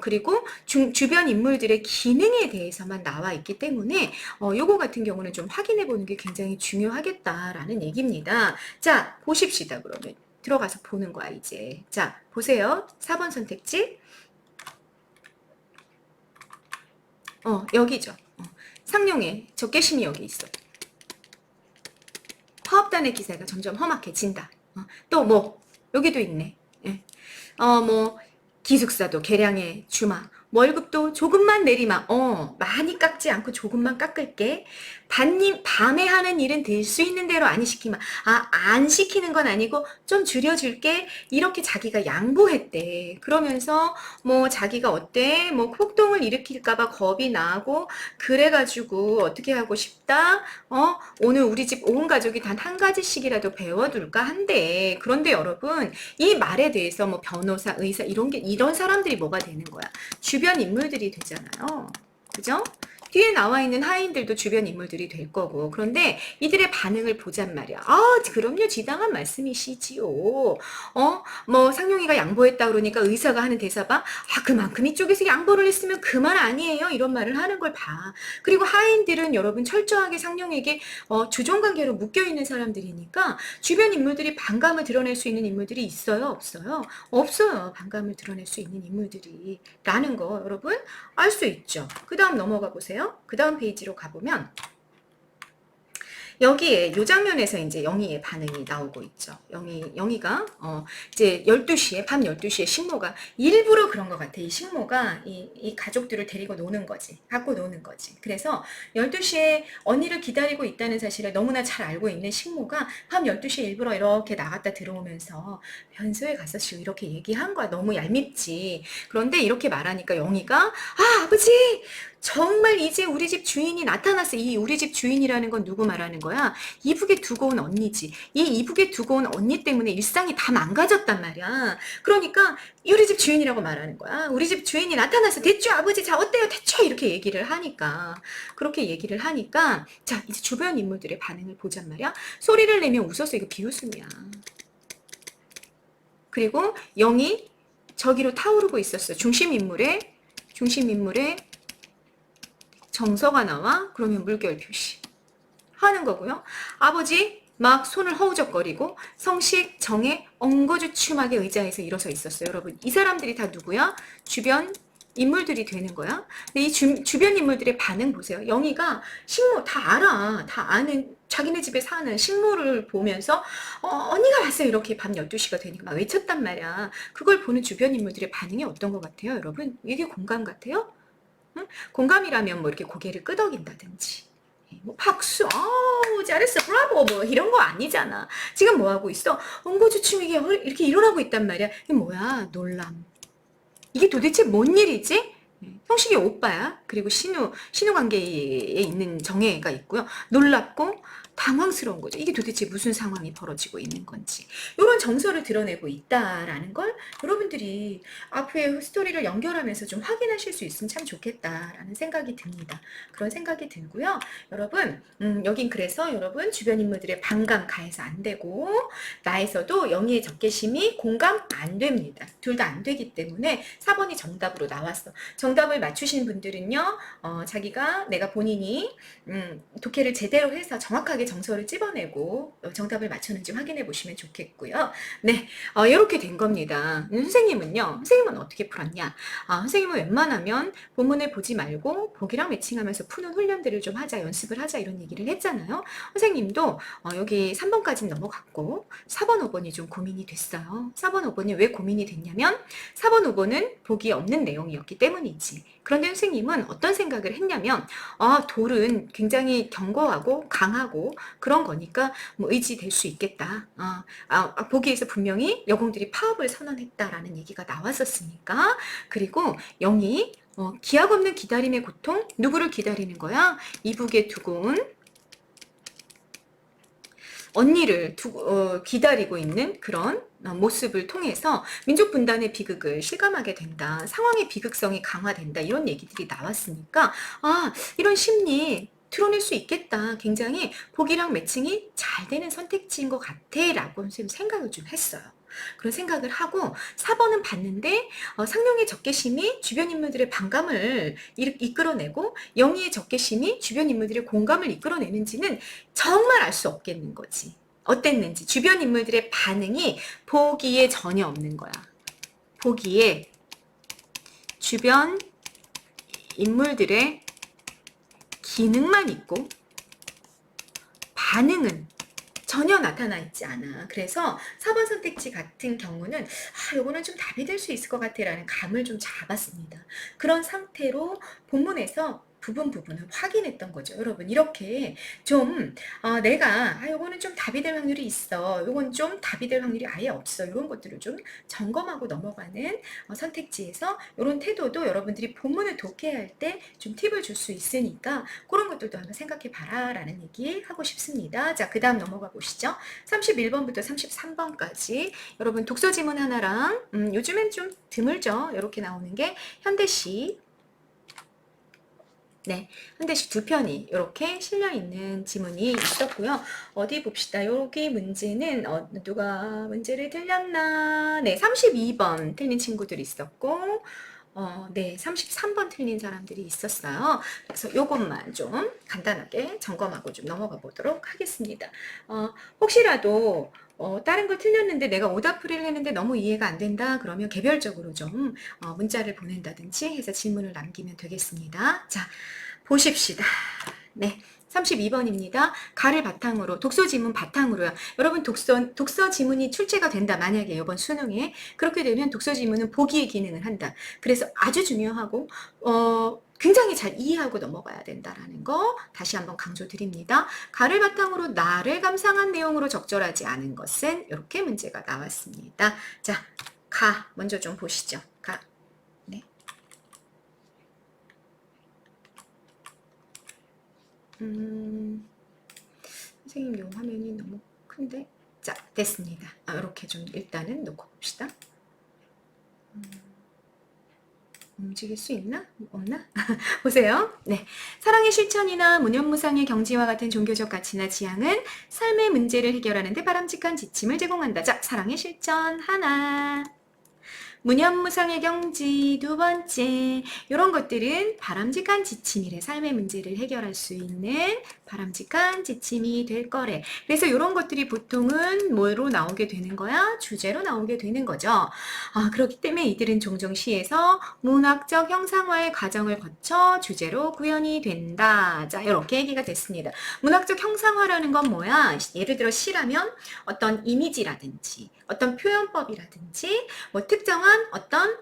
Speaker 1: 그리고 주변 인물들의 기능에 대해서만 나와 있기 때문에 요거 같은 경우는 좀 확인해 보는 게 굉장히 중요하겠다라는 얘기입니다. 자, 보십시다. 그러면 들어가서 보는 거야 이제. 자, 보세요. 4번 선택지. 여기죠. 상룡의 적개심이 여기 있어. 파업단의 기세가 점점 험악해진다. 또 뭐 여기도 있네. 예. 뭐 기숙사도 개량의 주마. 월급도 조금만 내리마. 많이 깎지 않고 조금만 깎을게. 밤에 하는 일은 될 수 있는 대로 안 시키마. 안 시키는 건 아니고 좀 줄여줄게. 이렇게 자기가 양보했대. 그러면서 뭐 자기가 어때? 뭐 폭동을 일으킬까봐 겁이 나고 그래가지고 어떻게 하고 싶다? 오늘 우리 집 온 가족이 단 한 가지씩이라도 배워둘까 한데 그런데 여러분 이 말에 대해서 뭐 변호사, 의사 이런 사람들이 뭐가 되는 거야? 주변 인물들이 되잖아요. 그죠? 뒤에 나와 있는 하인들도 주변 인물들이 될 거고 그런데 이들의 반응을 보잔 말이야. 그럼요. 지당한 말씀이시지요. 뭐 상용이가 양보했다 그러니까 의사가 하는 대사 봐. 그만큼 이쪽에서 양보를 했으면 그만 아니에요. 이런 말을 하는 걸 봐. 그리고 하인들은 여러분 철저하게 상용에게 주종관계로 묶여있는 사람들이니까 주변 인물들이 반감을 드러낼 수 있는 인물들이 있어요? 없어요? 없어요. 반감을 드러낼 수 있는 인물들이 라는 거 여러분 알 수 있죠. 그 다음 넘어가 보세요. 그 다음 페이지로 가보면 여기에 요 장면에서 이제 영희의 반응이 나오고 있죠. 영희가 이제 12시에 밤 12시에 식모가 일부러 그런 것 같아. 이 식모가 이 가족들을 데리고 노는 거지. 갖고 노는 거지. 그래서 12시에 언니를 기다리고 있다는 사실을 너무나 잘 알고 있는 식모가 밤 12시에 일부러 이렇게 나갔다 들어오면서 변소에 갔었시오 이렇게 얘기한 거야. 너무 얄밉지. 그런데 이렇게 말하니까 영희가 아버지 정말 이제 우리 집 주인이 나타났어. 이 우리 집 주인이라는 건 누구 말하는 거야? 이북에 두고 온 언니지. 이 이북에 두고 온 언니 때문에 일상이 다 망가졌단 말이야. 그러니까 우리 집 주인이라고 말하는 거야. 우리 집 주인이 나타났어. 대추 아버지, 자 어때요? 대추 이렇게 얘기를 하니까, 그렇게 얘기를 하니까, 자 이제 주변 인물들의 반응을 보잔 말이야. 소리를 내면 웃었어. 이거 비웃음이야. 그리고 영이 저기로 타오르고 있었어. 중심 인물의 정서가 나와. 그러면 물결 표시 하는 거고요. 아버지 막 손을 허우적거리고 성식 정에 엉거주춤하게 의자에서 일어서 있었어요. 여러분 이 사람들이 다 누구야? 주변 인물들이 되는 거야. 근데 이 주변 인물들의 반응 보세요. 영희가 식모 다 알아. 다 아는, 자기네 집에 사는 식모를 보면서 언니가 왔어요. 이렇게 밤 12시가 되니까 막 외쳤단 말이야. 그걸 보는 주변 인물들의 반응이 어떤 것 같아요? 여러분 이게 공감 같아요? 응? 공감이라면 뭐 이렇게 고개를 끄덕인다든지, 뭐 박수, 아우 잘했어, 브라보, 뭐 이런 거 아니잖아. 지금 뭐 하고 있어? 엉거주춤이게 이렇게 일어나고 있단 말이야. 이게 뭐야? 놀람. 이게 도대체 뭔 일이지? 형식이 오빠야. 그리고 신우 관계에 있는 정혜가 있고요. 놀랍고 당황스러운 거죠. 이게 도대체 무슨 상황이 벌어지고 있는 건지. 이런 정서를 드러내고 있다라는 걸 여러분들이 앞에 스토리를 연결하면서 좀 확인하실 수 있으면 참 좋겠다라는 생각이 듭니다. 그런 생각이 들고요. 여러분, 여긴 그래서 여러분 주변 인물들의 반감 가해서 안 되고, 나에서도 영희의 적개심이 공감 안 됩니다. 둘 다 안 되기 때문에 4번이 정답으로 나왔어. 정답을 맞추신 분들은요, 자기가 내가 본인이 독해를 제대로 해서 정확하게 정서를 찝어내고 정답을 맞췄는지 확인해 보시면 좋겠고요. 네, 이렇게 된 겁니다. 선생님은 어떻게 풀었냐? 선생님은 웬만하면 본문을 보지 말고 보기랑 매칭하면서 푸는 훈련들을 좀 하자, 연습을 하자 이런 얘기를 했잖아요. 선생님도 여기 3번까지 넘어갔고 4번, 5번이 좀 고민이 됐어요. 4번, 5번이 왜 고민이 됐냐면 4번, 5번은 보기 없는 내용이었기 때문이지. 그런데 선생님은 어떤 생각을 했냐면, 돌은 굉장히 견고하고 강하고 그런 거니까 뭐 의지될 수 있겠다. 보기에서 분명히 여공들이 파업을 선언했다라는 얘기가 나왔었으니까. 그리고 영이 기약 없는 기다림의 고통, 누구를 기다리는 거야? 이북에 두고 온 언니를 기다리고 있는 그런 모습을 통해서 민족 분단의 비극을 실감하게 된다. 상황의 비극성이 강화된다. 이런 얘기들이 나왔으니까 이런 심리 드러낼 수 있겠다. 굉장히 보기랑 매칭이 잘 되는 선택지인 것 같아 라고 선생님 생각을 좀 했어요. 그런 생각을 하고 4번은 봤는데 상룡의 적개심이 주변 인물들의 반감을 이끌어내고 영희의 적개심이 주변 인물들의 공감을 이끌어내는지는 정말 알 수 없겠는 거지. 어땠는지 주변 인물들의 반응이 보기에 전혀 없는 거야. 보기에 주변 인물들의 기능만 있고 반응은 전혀 나타나 있지 않아. 그래서 4번 선택지 같은 경우는 요거는 좀 답이 될 수 있을 것 같아 라는 감을 좀 잡았습니다. 그런 상태로 본문에서 부분을 확인했던 거죠. 여러분 이렇게 좀 내가 요거는 좀 답이 될 확률이 있어, 요건 좀 답이 될 확률이 아예 없어, 이런 것들을 좀 점검하고 넘어가는 선택지에서 이런 태도도 여러분들이 본문을 독해할 때 좀 팁을 줄 수 있으니까 그런 것들도 한번 생각해 봐라 라는 얘기 하고 싶습니다. 자, 그 다음 넘어가 보시죠. 31번부터 33번까지 여러분 독서 지문 하나랑 요즘엔 좀 드물죠. 이렇게 나오는 게 현대시, 네, 현대시 두 편이 이렇게 실려있는 지문이 있었고요. 어디 봅시다. 여기 문제는 누가 문제를 틀렸나? 네, 32번 틀린 친구들이 있었고 네, 33번 틀린 사람들이 있었어요. 그래서 요것만 좀 간단하게 점검하고 좀 넘어가 보도록 하겠습니다. 혹시라도 다른 걸 틀렸는데 내가 오답을 했는데 너무 이해가 안 된다 그러면 개별적으로 좀 문자를 보낸다든지 해서 질문을 남기면 되겠습니다. 자, 보십시다. 네. 32번입니다. 가를 바탕으로, 독서 지문 바탕으로요. 여러분 독서 지문이 출제가 된다. 만약에 이번 수능에 그렇게 되면 독서 지문은 보기의 기능을 한다. 그래서 아주 중요하고 굉장히 잘 이해하고 넘어가야 된다라는 거 다시 한번 강조드립니다. 가를 바탕으로 나를 감상한 내용으로 적절하지 않은 것은 이렇게 문제가 나왔습니다. 자, 가 먼저 좀 보시죠. 가. 네. 음, 선생님 요 화면이 너무 큰데? 자, 됐습니다. 이렇게 좀 일단은 놓고 봅시다. 움직일 수 있나? 없나? 보세요. 네. 사랑의 실천이나 무념무상의 경지와 같은 종교적 가치나 지향은 삶의 문제를 해결하는 데 바람직한 지침을 제공한다. 자, 사랑의 실천 하나. 무념무상의 경지 두 번째, 이런 것들은 바람직한 지침이래. 삶의 문제를 해결할 수 있는 바람직한 지침이 될 거래. 그래서 이런 것들이 보통은 뭐로 나오게 되는 거야? 주제로 나오게 되는 거죠. 그렇기 때문에 이들은 종종 시에서 문학적 형상화의 과정을 거쳐 주제로 구현이 된다. 자, 이렇게 얘기가 됐습니다. 문학적 형상화라는 건 뭐야? 예를 들어 시라면 어떤 이미지라든지 어떤 표현법이라든지 뭐 특정한 어떤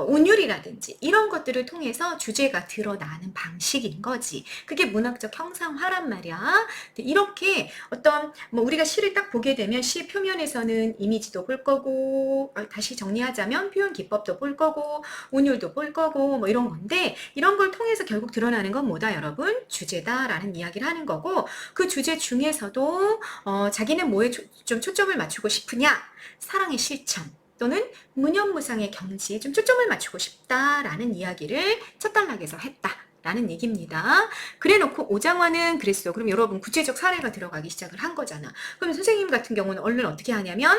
Speaker 1: 운율이라든지 이런 것들을 통해서 주제가 드러나는 방식인 거지. 그게 문학적 형상화란 말이야. 이렇게 어떤 우리가 시를 딱 보게 되면 시 표면에서는 이미지도 볼 거고, 다시 정리하자면 표현 기법도 볼 거고, 운율도 볼 거고 뭐 이런 건데, 이런 걸 통해서 결국 드러나는 건 뭐다 여러분? 주제다라는 이야기를 하는 거고, 그 주제 중에서도 자기는 뭐에 좀 초점을 맞추고 싶으냐? 사랑의 실천 또는 무념무상의 경지에 좀 초점을 맞추고 싶다라는 이야기를 첫 단락에서 했다라는 얘기입니다. 그래 놓고 오장화는 그랬어. 그럼 여러분 구체적 사례가 들어가기 시작을 한 거잖아. 그럼 선생님 같은 경우는 얼른 어떻게 하냐면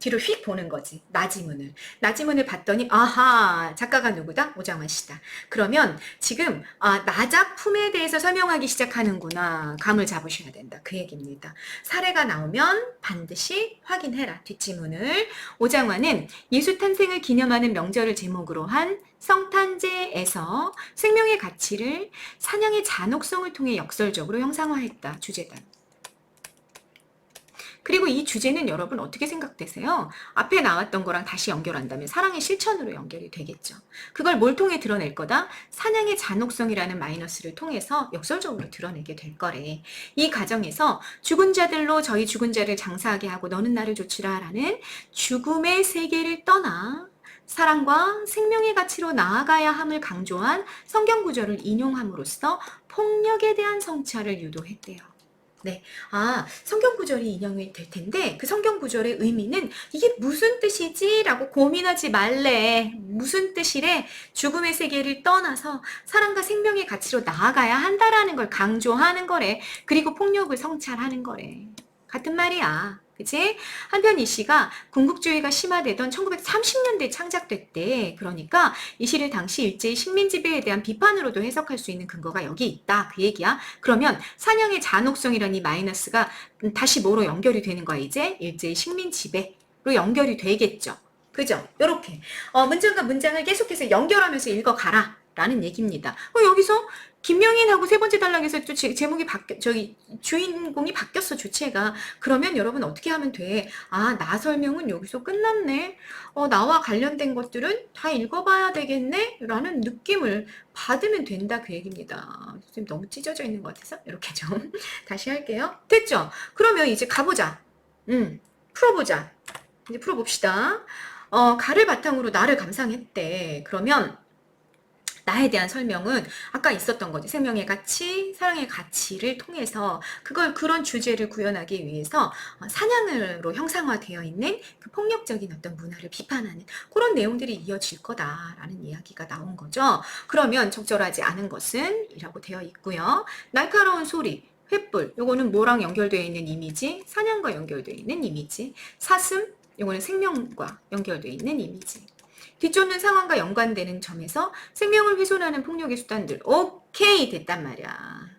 Speaker 1: 뒤로 휙 보는 거지. 나지문을 봤더니 아하, 작가가 누구다? 오장환 씨다. 그러면 지금 나 작품에 대해서 설명하기 시작하는구나. 감을 잡으셔야 된다. 그 얘기입니다. 사례가 나오면 반드시 확인해라. 뒷지문을. 오장환은 예수 탄생을 기념하는 명절을 제목으로 한 성탄제에서 생명의 가치를 사냥의 잔혹성을 통해 역설적으로 형상화했다. 주제다. 그리고 이 주제는 여러분 어떻게 생각되세요? 앞에 나왔던 거랑 다시 연결한다면 사랑의 실천으로 연결이 되겠죠. 그걸 뭘 통해 드러낼 거다? 사냥의 잔혹성이라는 마이너스를 통해서 역설적으로 드러내게 될 거래. 이 과정에서 죽은 자들로 저희 죽은 자를 장사하게 하고 너는 나를 조치라 라는 죽음의 세계를 떠나 사랑과 생명의 가치로 나아가야 함을 강조한 성경 구절을 인용함으로써 폭력에 대한 성찰을 유도했대요. 네. 성경 구절이 인용이 될 텐데 그 성경 구절의 의미는 이게 무슨 뜻이지? 라고 고민하지 말래. 무슨 뜻이래? 죽음의 세계를 떠나서 사랑과 생명의 가치로 나아가야 한다라는 걸 강조하는 거래. 그리고 폭력을 성찰하는 거래. 같은 말이야. 그치? 한편 이 시가 군국주의가 심화되던 1930년대에 창작됐대. 그러니까 이 시를 당시 일제의 식민지배에 대한 비판으로도 해석할 수 있는 근거가 여기 있다. 그 얘기야. 그러면 사냥의 잔혹성이라는 이 마이너스가 다시 뭐로 연결이 되는 거야, 이제? 일제의 식민지배로 연결이 되겠죠. 그죠? 요렇게. 문장과 문장을 계속해서 연결하면서 읽어가라. 라는 얘기입니다. 여기서 김명인하고 세 번째 단락에서 또 제목이 주인공이 바뀌었어, 주체가. 그러면 여러분 어떻게 하면 돼? 나 설명은 여기서 끝났네. 나와 관련된 것들은 다 읽어봐야 되겠네? 라는 느낌을 받으면 된다, 그 얘기입니다. 지금 너무 찢어져 있는 것 같아서 이렇게 좀 다시 할게요. 됐죠? 그러면 이제 가보자. 풀어보자. 이제 풀어봅시다. 가를 바탕으로 나를 감상했대. 그러면 나에 대한 설명은 아까 있었던 거지. 생명의 가치, 사랑의 가치를 통해서 그런 주제를 구현하기 위해서 사냥으로 형상화되어 있는 그 폭력적인 어떤 문화를 비판하는 그런 내용들이 이어질 거다라는 이야기가 나온 거죠. 그러면 적절하지 않은 것은 이라고 되어 있고요. 날카로운 소리, 횃불, 요거는 뭐랑 연결되어 있는 이미지? 사냥과 연결되어 있는 이미지. 사슴, 요거는 생명과 연결되어 있는 이미지. 뒤쫓는 상황과 연관되는 점에서 생명을 훼손하는 폭력의 수단들. 오케이, 됐단 말이야.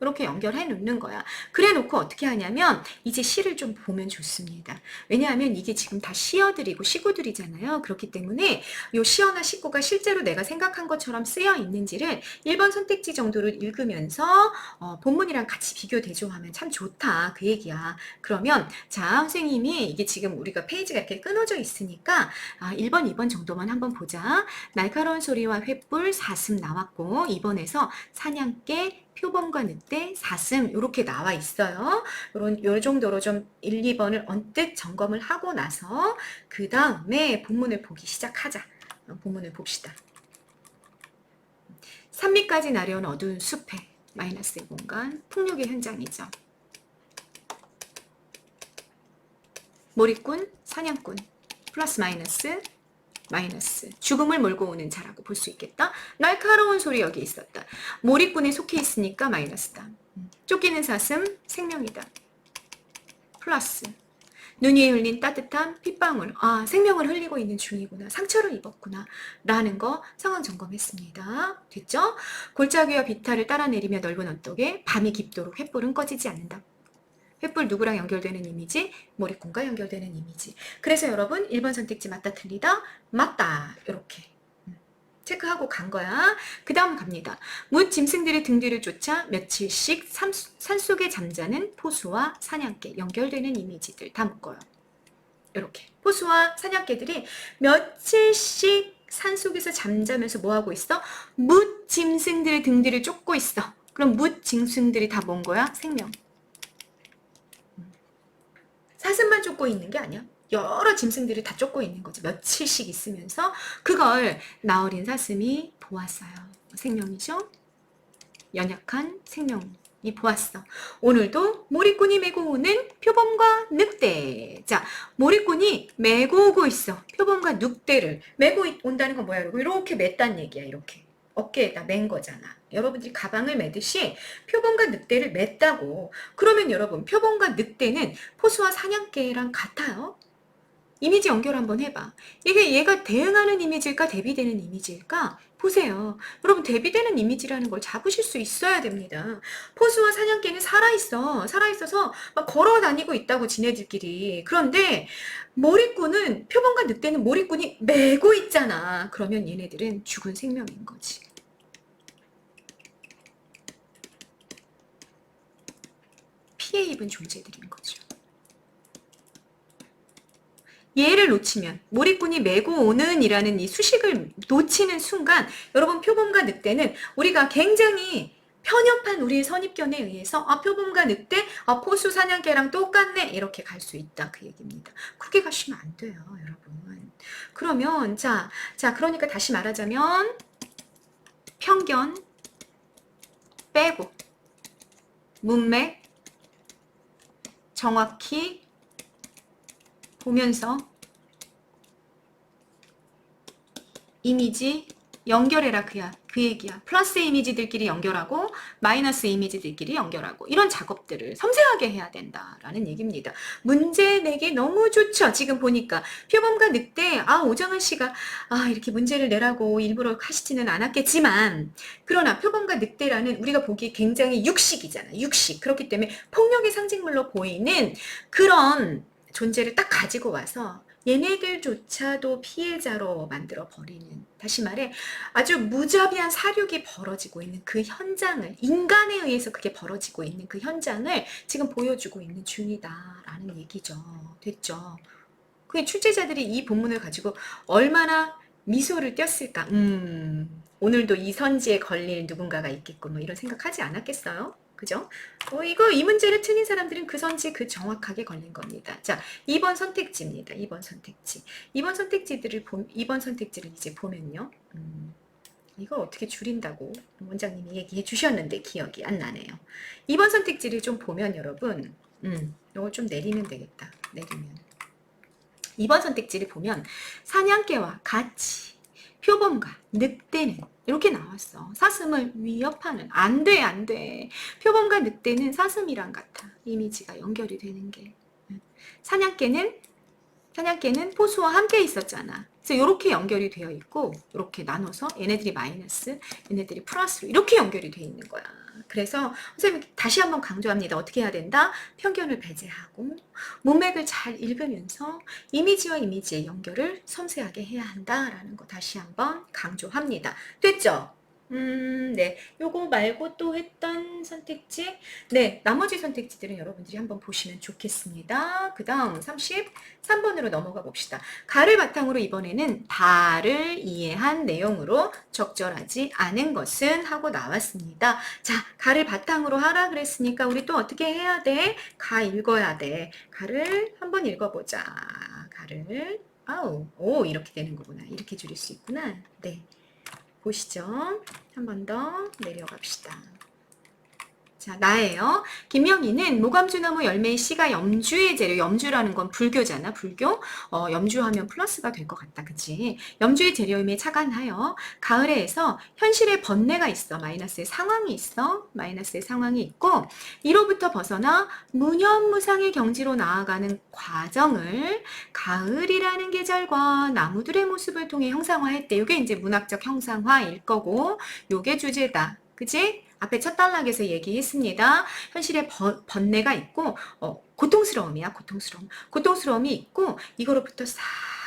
Speaker 1: 이렇게 연결해 놓는 거야. 그래 놓고 어떻게 하냐면 이제 시를 좀 보면 좋습니다. 왜냐하면 이게 지금 다 시어들이고 시구들이잖아요. 그렇기 때문에 요 시어나 시구가 실제로 내가 생각한 것처럼 쓰여 있는지를 1번 선택지 정도를 읽으면서 본문이랑 같이 비교 대조하면 참 좋다, 그 얘기야. 그러면 자, 선생님이 이게 지금 우리가 페이지가 이렇게 끊어져 있으니까 1번, 2번 정도만 한번 보자. 날카로운 소리와 횃불, 사슴 나왔고 2번에서 사냥개, 표범과 늑대, 사슴 이렇게 나와 있어요. 요 정도로 좀 1, 2번을 언뜻 점검을 하고 나서 그 다음에 본문을 보기 시작하자. 본문을 봅시다. 산미까지 나려온 어두운 숲에 마이너스의 공간, 폭력의 현장이죠. 몰입꾼, 사냥꾼, 플러스 마이너스, 마이너스. 죽음을 몰고 오는 자라고 볼 수 있겠다. 날카로운 소리 여기 있었다. 몰입꾼에 속해 있으니까 마이너스다. 쫓기는 사슴, 생명이다. 플러스. 눈 위에 흘린 따뜻한 핏방울. 아, 생명을 흘리고 있는 중이구나. 상처를 입었구나. 라는 거 상황 점검했습니다. 됐죠? 골짜기와 비탈을 따라 내리며 넓은 언덕에 밤이 깊도록 횃불은 꺼지지 않는다. 횃불 누구랑 연결되는 이미지? 몰입꾼과 연결되는 이미지. 그래서 여러분 1번 선택지 맞다 틀리다? 맞다. 이렇게 체크하고 간 거야. 그 다음 갑니다. 뭇 짐승들의 등 뒤를 쫓아 며칠씩 산속에 잠자는 포수와 사냥개 연결되는 이미지들 다 묶어요. 이렇게 포수와 사냥개들이 며칠씩 산속에서 잠자면서 뭐하고 있어? 뭇 짐승들의 등 뒤를 쫓고 있어. 그럼 뭇 짐승들이 다 뭔 거야? 생명. 사슴만 쫓고 있는 게 아니야. 여러 짐승들이 다 쫓고 있는 거지. 며칠씩 있으면서 그걸 나어린 사슴이 보았어요. 생명이죠. 연약한 생명이 보았어. 오늘도 몰입꾼이 메고 오는 표범과 늑대. 자, 몰입꾼이 메고 오고 있어. 표범과 늑대를 메고 온다는 건 뭐야? 이렇게 맸단 얘기야. 이렇게 어깨에다 맨 거잖아. 여러분들이 가방을 매듯이 표범과 늑대를 맸다고. 그러면 여러분 표범과 늑대는 포수와 사냥개랑 같아요? 이미지 연결 한번 해봐. 이게 얘가 대응하는 이미지일까 대비되는 이미지일까? 보세요. 여러분 대비되는 이미지라는 걸 잡으실 수 있어야 됩니다. 포수와 사냥개는 살아있어. 살아있어서 막 걸어 다니고 있다고 지네들끼리. 그런데 몰입꾼은 표범과 늑대는 몰입꾼이 메고 있잖아. 그러면 얘네들은 죽은 생명인 거지. 피해 입은 존재들인 거죠. 얘를 놓치면 몰입꾼이 메고 오는 이라는 이 수식을 놓치는 순간 여러분 표범과 늑대는 우리가 굉장히 편협한 우리의 선입견에 의해서 아 표범과 늑대 아 포수 사냥개랑 똑같네 이렇게 갈 수 있다 그 얘기입니다. 그렇게 가시면 안 돼요 여러분. 그러면 자 그러니까 다시 말하자면 편견 빼고 문맥 정확히 보면서 이미지 연결해라 그 얘기야. 플러스 이미지들끼리 연결하고 마이너스 이미지들끼리 연결하고 이런 작업들을 섬세하게 해야 된다라는 얘기입니다. 문제 내기 너무 좋죠. 지금 보니까 표범과 늑대 오정환 씨가 이렇게 문제를 내라고 일부러 하시지는 않았겠지만 그러나 표범과 늑대라는 우리가 보기에 굉장히 육식이잖아. 육식. 그렇기 때문에 폭력의 상징물로 보이는 그런 존재를 딱 가지고 와서 얘네들조차도 피해자로 만들어 버리는 다시 말해 아주 무자비한 사륙이 벌어지고 있는 그 현장을 인간에 의해서 그게 벌어지고 있는 그 현장을 지금 보여주고 있는 중이다라는 얘기죠. 됐죠? 그 출제자들이 이 본문을 가지고 얼마나 미소를 띄었을까? 오늘도 이 선지에 걸릴 누군가가 있겠군 뭐 이런 생각하지 않았겠어요? 그죠? 이 문제를 틀린 사람들은 그 선지 그 정확하게 걸린 겁니다. 자, 2번 선택지입니다. 2번 선택지. 2번 선택지를 이제 보면요. 이걸 어떻게 줄인다고 원장님이 얘기해 주셨는데 기억이 안 나네요. 2번 선택지를 좀 보면 여러분, 이걸 좀 내리면 되겠다. 내리면. 2번 선택지를 보면 사냥개와 같이 표범과 늑대는 이렇게 나왔어. 사슴을 위협하는 안 돼. 표범과 늑대는 사슴이랑 같아. 이미지가 연결이 되는 게. 사냥개는 포수와 함께 있었잖아. 그래서 이렇게 연결이 되어 있고 이렇게 나눠서 얘네들이 마이너스, 얘네들이 플러스로 이렇게 연결이 되어 있는 거야. 그래서 선생님 다시 한번 강조합니다. 어떻게 해야 된다? 편견을 배제하고 문맥을 잘 읽으면서 이미지와 이미지의 연결을 섬세하게 해야 한다라는 거 다시 한번 강조합니다. 됐죠? 네. 요거 말고 또 했던 선택지? 네. 나머지 선택지들은 여러분들이 한번 보시면 좋겠습니다. 그 다음 33번으로 넘어가 봅시다. 가를 바탕으로 이번에는 다를 이해한 내용으로 적절하지 않은 것은 하고 나왔습니다. 자, 가를 바탕으로 하라 그랬으니까 우리 또 어떻게 해야 돼? 가 읽어야 돼. 가를 한번 읽어보자. 가를 이렇게 되는 거구나. 이렇게 줄일 수 있구나. 네. 보시죠. 한 번 더 내려갑시다. 자, 나예요. 김명희는 모감주나무 열매의 씨가 염주의 재료, 염주라는 건 불교잖아, 불교. 염주하면 플러스가 될 것 같다, 그치? 염주의 재료임에 착안하여 가을에서 현실의 번뇌가 있어, 마이너스의 상황이 있어, 마이너스의 상황이 있고, 이로부터 벗어나 무념무상의 경지로 나아가는 과정을 가을이라는 계절과 나무들의 모습을 통해 형상화했대. 이게 이제 문학적 형상화일 거고, 요게 주제다. 그치? 앞에 첫 단락에서 얘기했습니다. 현실에 번뇌가 있고, 고통스러움이야, 고통스러움. 고통스러움이 있고, 이거로부터 싹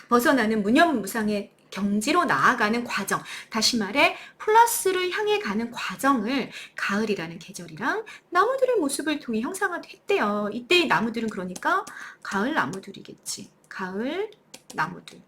Speaker 1: 벗어나는 무념무상의 경지로 나아가는 과정. 다시 말해, 플러스를 향해 가는 과정을 가을이라는 계절이랑 나무들의 모습을 통해 형상화했대요. 이때의 나무들은 그러니까 가을 나무들이겠지. 가을 나무들.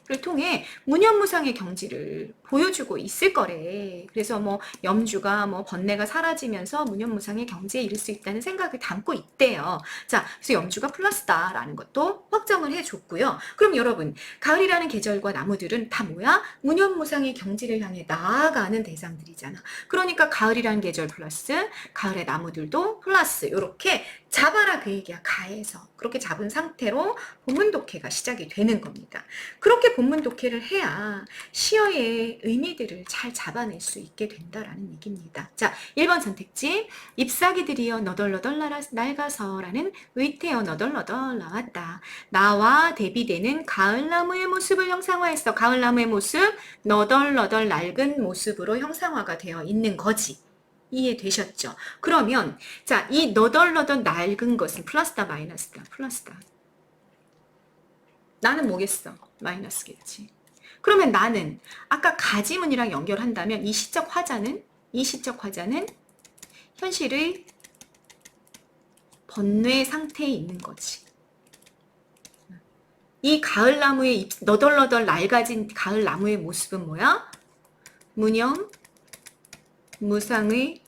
Speaker 1: 를 통해 무념무상의 경지를 보여주고 있을 거래. 그래서 뭐 염주가 뭐 번뇌가 사라지면서 무념무상의 경지에 이를 수 있다는 생각을 담고 있대요. 자, 그래서 염주가 플러스다라는 것도 확정을 해줬고요. 그럼 여러분, 가을이라는 계절과 나무들은 다 뭐야? 무념무상의 경지를 향해 나아가는 대상들이잖아. 그러니까 가을이라는 계절 플러스 가을의 나무들도 플러스 이렇게 잡아라 그 얘기야. 가에서 그렇게 잡은 상태로 본문 독해가 시작이 되는 겁니다. 그렇게 본문 독해를 해야 시어의 의미들을 잘 잡아낼 수 있게 된다라는 얘기입니다. 자, 1번 선택지. 잎사귀들이여 너덜너덜 낡아서라는 의태어 너덜너덜 나왔다. 나와 대비되는 가을나무의 모습을 형상화했어. 가을나무의 모습 너덜너덜 낡은 모습으로 형상화가 되어 있는 거지. 이해되셨죠? 그러면 자, 이 너덜너덜 낡은 것은 플러스다 마이너스다? 플러스다. 나는 뭐겠어? 마이너스겠지. 그러면 나는 아까 가지문이랑 연결한다면 이 시적 화자는 현실의 번뇌 상태에 있는 거지. 이 가을나무의 너덜너덜 낡아진 가을나무의 모습은 뭐야? 무념, 무상의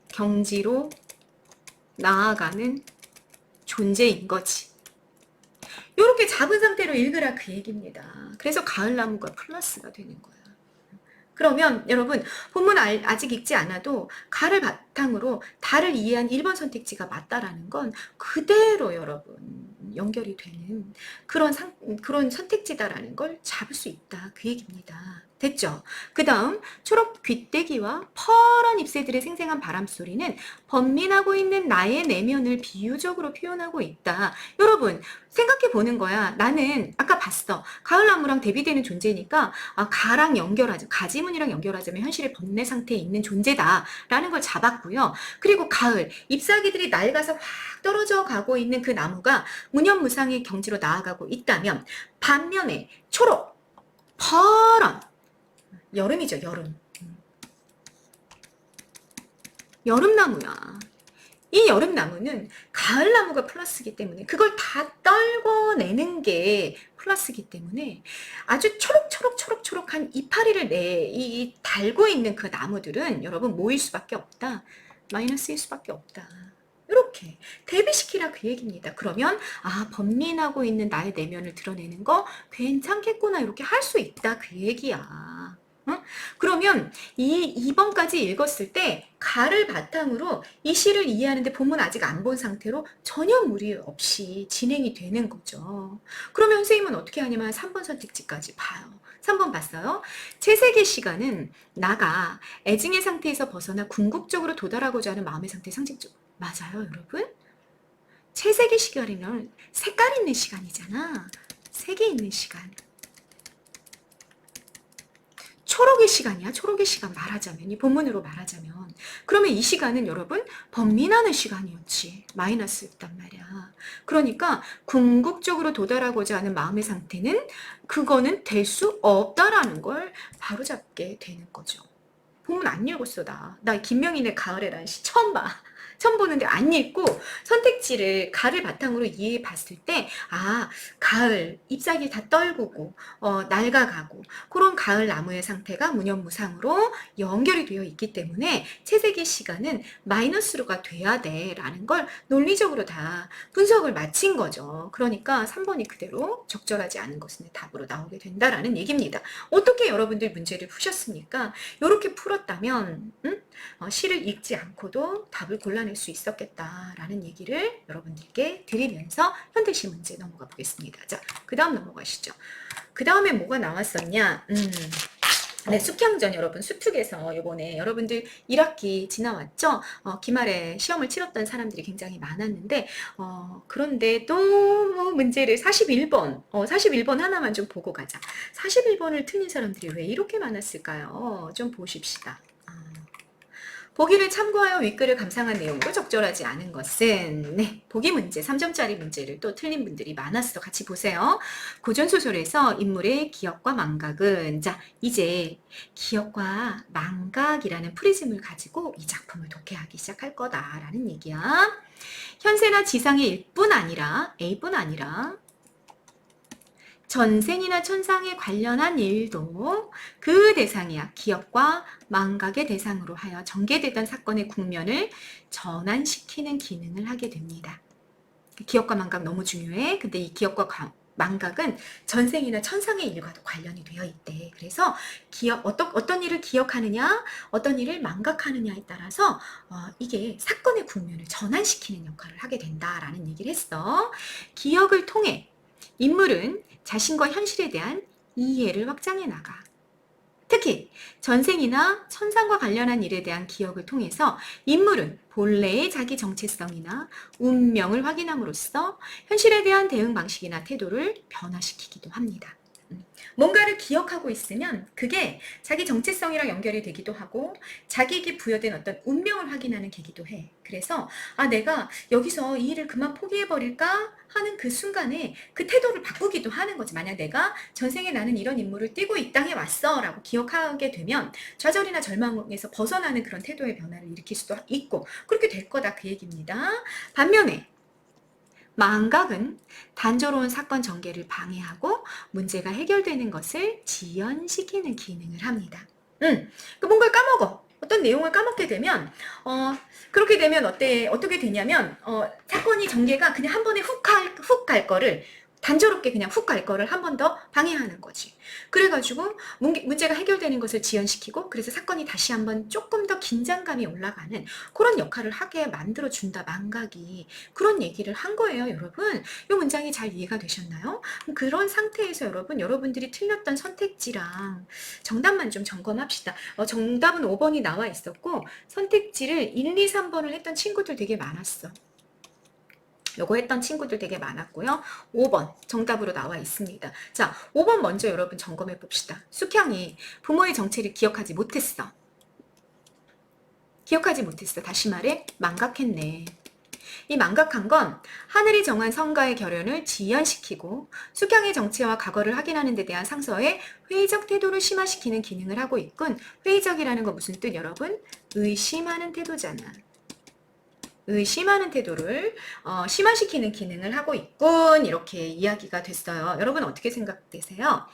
Speaker 1: 경지로 나아가는 존재인 거지. 이렇게 잡은 상태로 읽으라 그 얘기입니다. 그래서 가을나무가 플러스가 되는 거야. 그러면 여러분 본문 아직 읽지 않아도 가를 바탕으로 다를 이해한 1번 선택지가 맞다라는 건 그대로 여러분 연결이 되는 그런 선택지다라는 걸 잡을 수 있다 그 얘기입니다. 됐죠? 그 다음 초록 귀때기와 퍼런 잎새들의 생생한 바람소리는 번민하고 있는 나의 내면을 비유적으로 표현하고 있다. 여러분 생각해 보는 거야. 나는 아까 봤어. 가을나무랑 대비되는 존재니까 가랑 연결하자. 가지문이랑 연결하자면 현실의 번뇌 상태에 있는 존재다라는 걸 잡았고요. 그리고 가을 잎사귀들이 낡아서 확 떨어져 가고 있는 그 나무가 무념무상의 경지로 나아가고 있다면 반면에 초록, 퍼런 여름이죠, 여름. 여름나무야. 이 여름나무는 가을나무가 플러스이기 때문에 그걸 다 떨궈내는 게 플러스이기 때문에 아주 초록초록초록초록한 이파리를 이 달고 있는 그 나무들은 여러분 모일 수밖에 없다. 마이너스일 수밖에 없다. 이렇게 대비시키라 그 얘기입니다. 그러면 번민하고 있는 나의 내면을 드러내는 거 괜찮겠구나 이렇게 할 수 있다 그 얘기야. 응? 그러면 이 2번까지 읽었을 때 가를 바탕으로 이 시를 이해하는데 본문 아직 안 본 상태로 전혀 무리 없이 진행이 되는 거죠. 그러면 선생님은 어떻게 하냐면 3번 선택지까지 봐요. 3번 봤어요? 채색의 시간은 나가 애증의 상태에서 벗어나 궁극적으로 도달하고자 하는 마음의 상태 상징적으로 맞아요 여러분? 채색의 시간이면 색깔 있는 시간이잖아. 색이 있는 시간. 초록의 시간이야. 초록의 시간 말하자면 이 본문으로 말하자면 그러면 이 시간은 여러분 번민하는 시간이었지. 마이너스였단 말이야. 그러니까 궁극적으로 도달하고자 하는 마음의 상태는 그거는 될 수 없다라는 걸 바로잡게 되는 거죠. 본문 안 읽었어 나 김명인의 가을에라는 시 처음 봐. 처음 보는데 안 읽고 선택지를 가를 바탕으로 이해해 봤을 때, 아, 가을, 잎사귀 다 떨구고, 낡아가고, 그런 가을 나무의 상태가 무념무상으로 연결이 되어 있기 때문에 채색의 시간은 마이너스로가 돼야 돼 라는 걸 논리적으로 다 분석을 마친 거죠. 그러니까 3번이 그대로 적절하지 않은 것은 답으로 나오게 된다라는 얘기입니다. 어떻게 여러분들 문제를 푸셨습니까? 이렇게 풀었다면 시를 읽지 않고도 답을 골라낼 수 있었겠다라는 얘기를 여러분들께 드리면서 현대시 문제 넘어가 보겠습니다. 자, 그 다음 넘어가시죠. 그 다음에 뭐가 나왔었냐? 네, 숙향전 여러분, 수특에서 요번에 여러분들 1학기 지나왔죠? 기말에 시험을 치렀던 사람들이 굉장히 많았는데, 그런데 또 문제를 41번, 41번 하나만 좀 보고 가자. 41번을 틀린 사람들이 왜 이렇게 많았을까요? 좀 보십시다. 보기를 참고하여 윗글을 감상한 내용으로 적절하지 않은 것은, 네, 보기 문제, 3점짜리 문제를 또 틀린 분들이 많았어. 같이 보세요. 고전소설에서 인물의 기억과 망각은, 자, 이제 기억과 망각이라는 프리즘을 가지고 이 작품을 독해하기 시작할 거다라는 얘기야. 현세나 지상의 일뿐 아니라, A뿐 아니라, 전생이나 천상에 관련한 일도 그 대상이야. 기억과 망각의 대상으로 하여 전개되던 사건의 국면을 전환시키는 기능을 하게 됩니다. 기억과 망각 너무 중요해. 근데 이 기억과 망각은 전생이나 천상의 일과도 관련이 되어 있대. 그래서 어떤 일을 기억하느냐, 어떤 일을 망각하느냐에 따라서 이게 사건의 국면을 전환시키는 역할을 하게 된다라는 얘기를 했어. 기억을 통해 인물은 자신과 현실에 대한 이해를 확장해 나가. 특히 전생이나 천상과 관련한 일에 대한 기억을 통해서 인물은 본래의 자기 정체성이나 운명을 확인함으로써 현실에 대한 대응 방식이나 태도를 변화시키기도 합니다. 뭔가를 기억하고 있으면 그게 자기 정체성이랑 연결이 되기도 하고 자기에게 부여된 어떤 운명을 확인하는 계기도 해. 그래서 내가 여기서 이 일을 그만 포기해버릴까 하는 그 순간에 그 태도를 바꾸기도 하는 거지. 만약 내가 전생에 나는 이런 인물을 띠고 이 땅에 왔어 라고 기억하게 되면 좌절이나 절망에서 벗어나는 그런 태도의 변화를 일으킬 수도 있고 그렇게 될 거다 그 얘기입니다. 반면에 망각은 단조로운 사건 전개를 방해하고 문제가 해결되는 것을 지연시키는 기능을 합니다. 뭔가를 까먹어. 어떤 내용을 까먹게 되면 그렇게 되면 어떻게 되냐면 사건이 전개가 그냥 한 번에 훅 갈 거를 단조롭게 그냥 훅 갈 거를 한 번 더 방해하는 거지. 그래가지고 문제가 해결되는 것을 지연시키고 그래서 사건이 다시 한번 조금 더 긴장감이 올라가는 그런 역할을 하게 만들어준다 망각이. 그런 얘기를 한 거예요 여러분. 이 문장이 잘 이해가 되셨나요? 그런 상태에서 여러분들이 틀렸던 선택지랑 정답만 좀 점검합시다. 정답은 5번이 나와 있었고 선택지를 1, 2, 3번을 했던 친구들 되게 많았어. 요거 했던 친구들 되게 많았고요. 5번 정답으로 나와 있습니다. 자, 5번 먼저 여러분 점검해 봅시다. 숙향이 부모의 정체를 기억하지 못했어. 다시 말해 망각했네. 이 망각한 건 하늘이 정한 성가의 결연을 지연시키고 숙향의 정체와 과거를 확인하는 데 대한 상서의 회의적 태도를 심화시키는 기능을 하고 있군. 회의적이라는 건 무슨 뜻 여러분? 의심하는 태도잖아. 의심하는 태도를 심화시키는 기능을 하고 있군. 이렇게 이야기가 됐어요. 여러분 어떻게 생각되세요?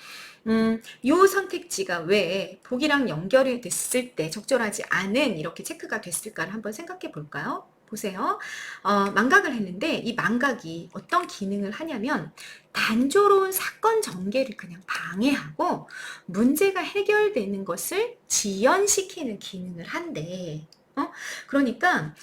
Speaker 1: 요 선택지가 왜 보기랑 연결이 됐을 때 적절하지 않은 이렇게 체크가 됐을까를 한번 생각해 볼까요? 보세요. 망각을 했는데 이 망각이 어떤 기능을 하냐면 단조로운 사건 전개를 그냥 방해하고 문제가 해결되는 것을 지연시키는 기능을 한대. 그러니까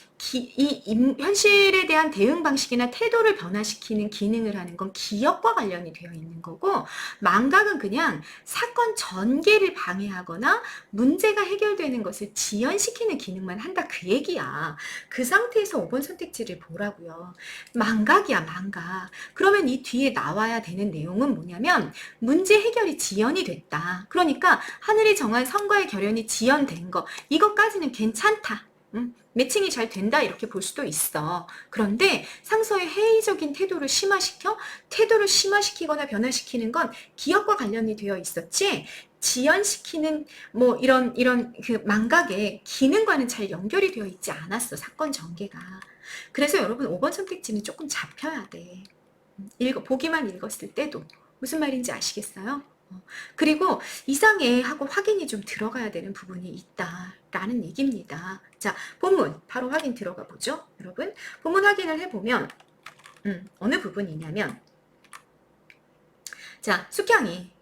Speaker 1: 현실에 대한 대응 방식이나 태도를 변화시키는 기능을 하는 건 기억과 관련이 되어 있는 거고 망각은 그냥 사건 전개를 방해하거나 문제가 해결되는 것을 지연시키는 기능만 한다 그 얘기야. 그 상태에서 5번 선택지를 보라고요. 망각이야 망각. 그러면 이 뒤에 나와야 되는 내용은 뭐냐면 문제 해결이 지연이 됐다. 그러니까 하늘이 정한 선과의 결연이 지연된 거 이것까지는 괜찮다. 매칭이 잘 된다 이렇게 볼 수도 있어. 그런데 상서의 회의적인 태도를 심화시키거나 변화시키는 건 기억과 관련이 되어 있었지, 지연시키는 뭐 이런 그 망각의 기능과는 잘 연결이 되어 있지 않았어, 사건 전개가. 그래서 여러분 5번 선택지는 조금 잡혀야 돼. 보기만 읽었을 때도 무슨 말인지 아시겠어요? 그리고 이상해 하고 확인이 좀 들어가야 되는 부분이 있다라는 얘기입니다. 자, 본문 바로 확인 들어가 보죠. 여러분, 본문 확인을 해보면 어느 부분이냐면, 자, 숙향이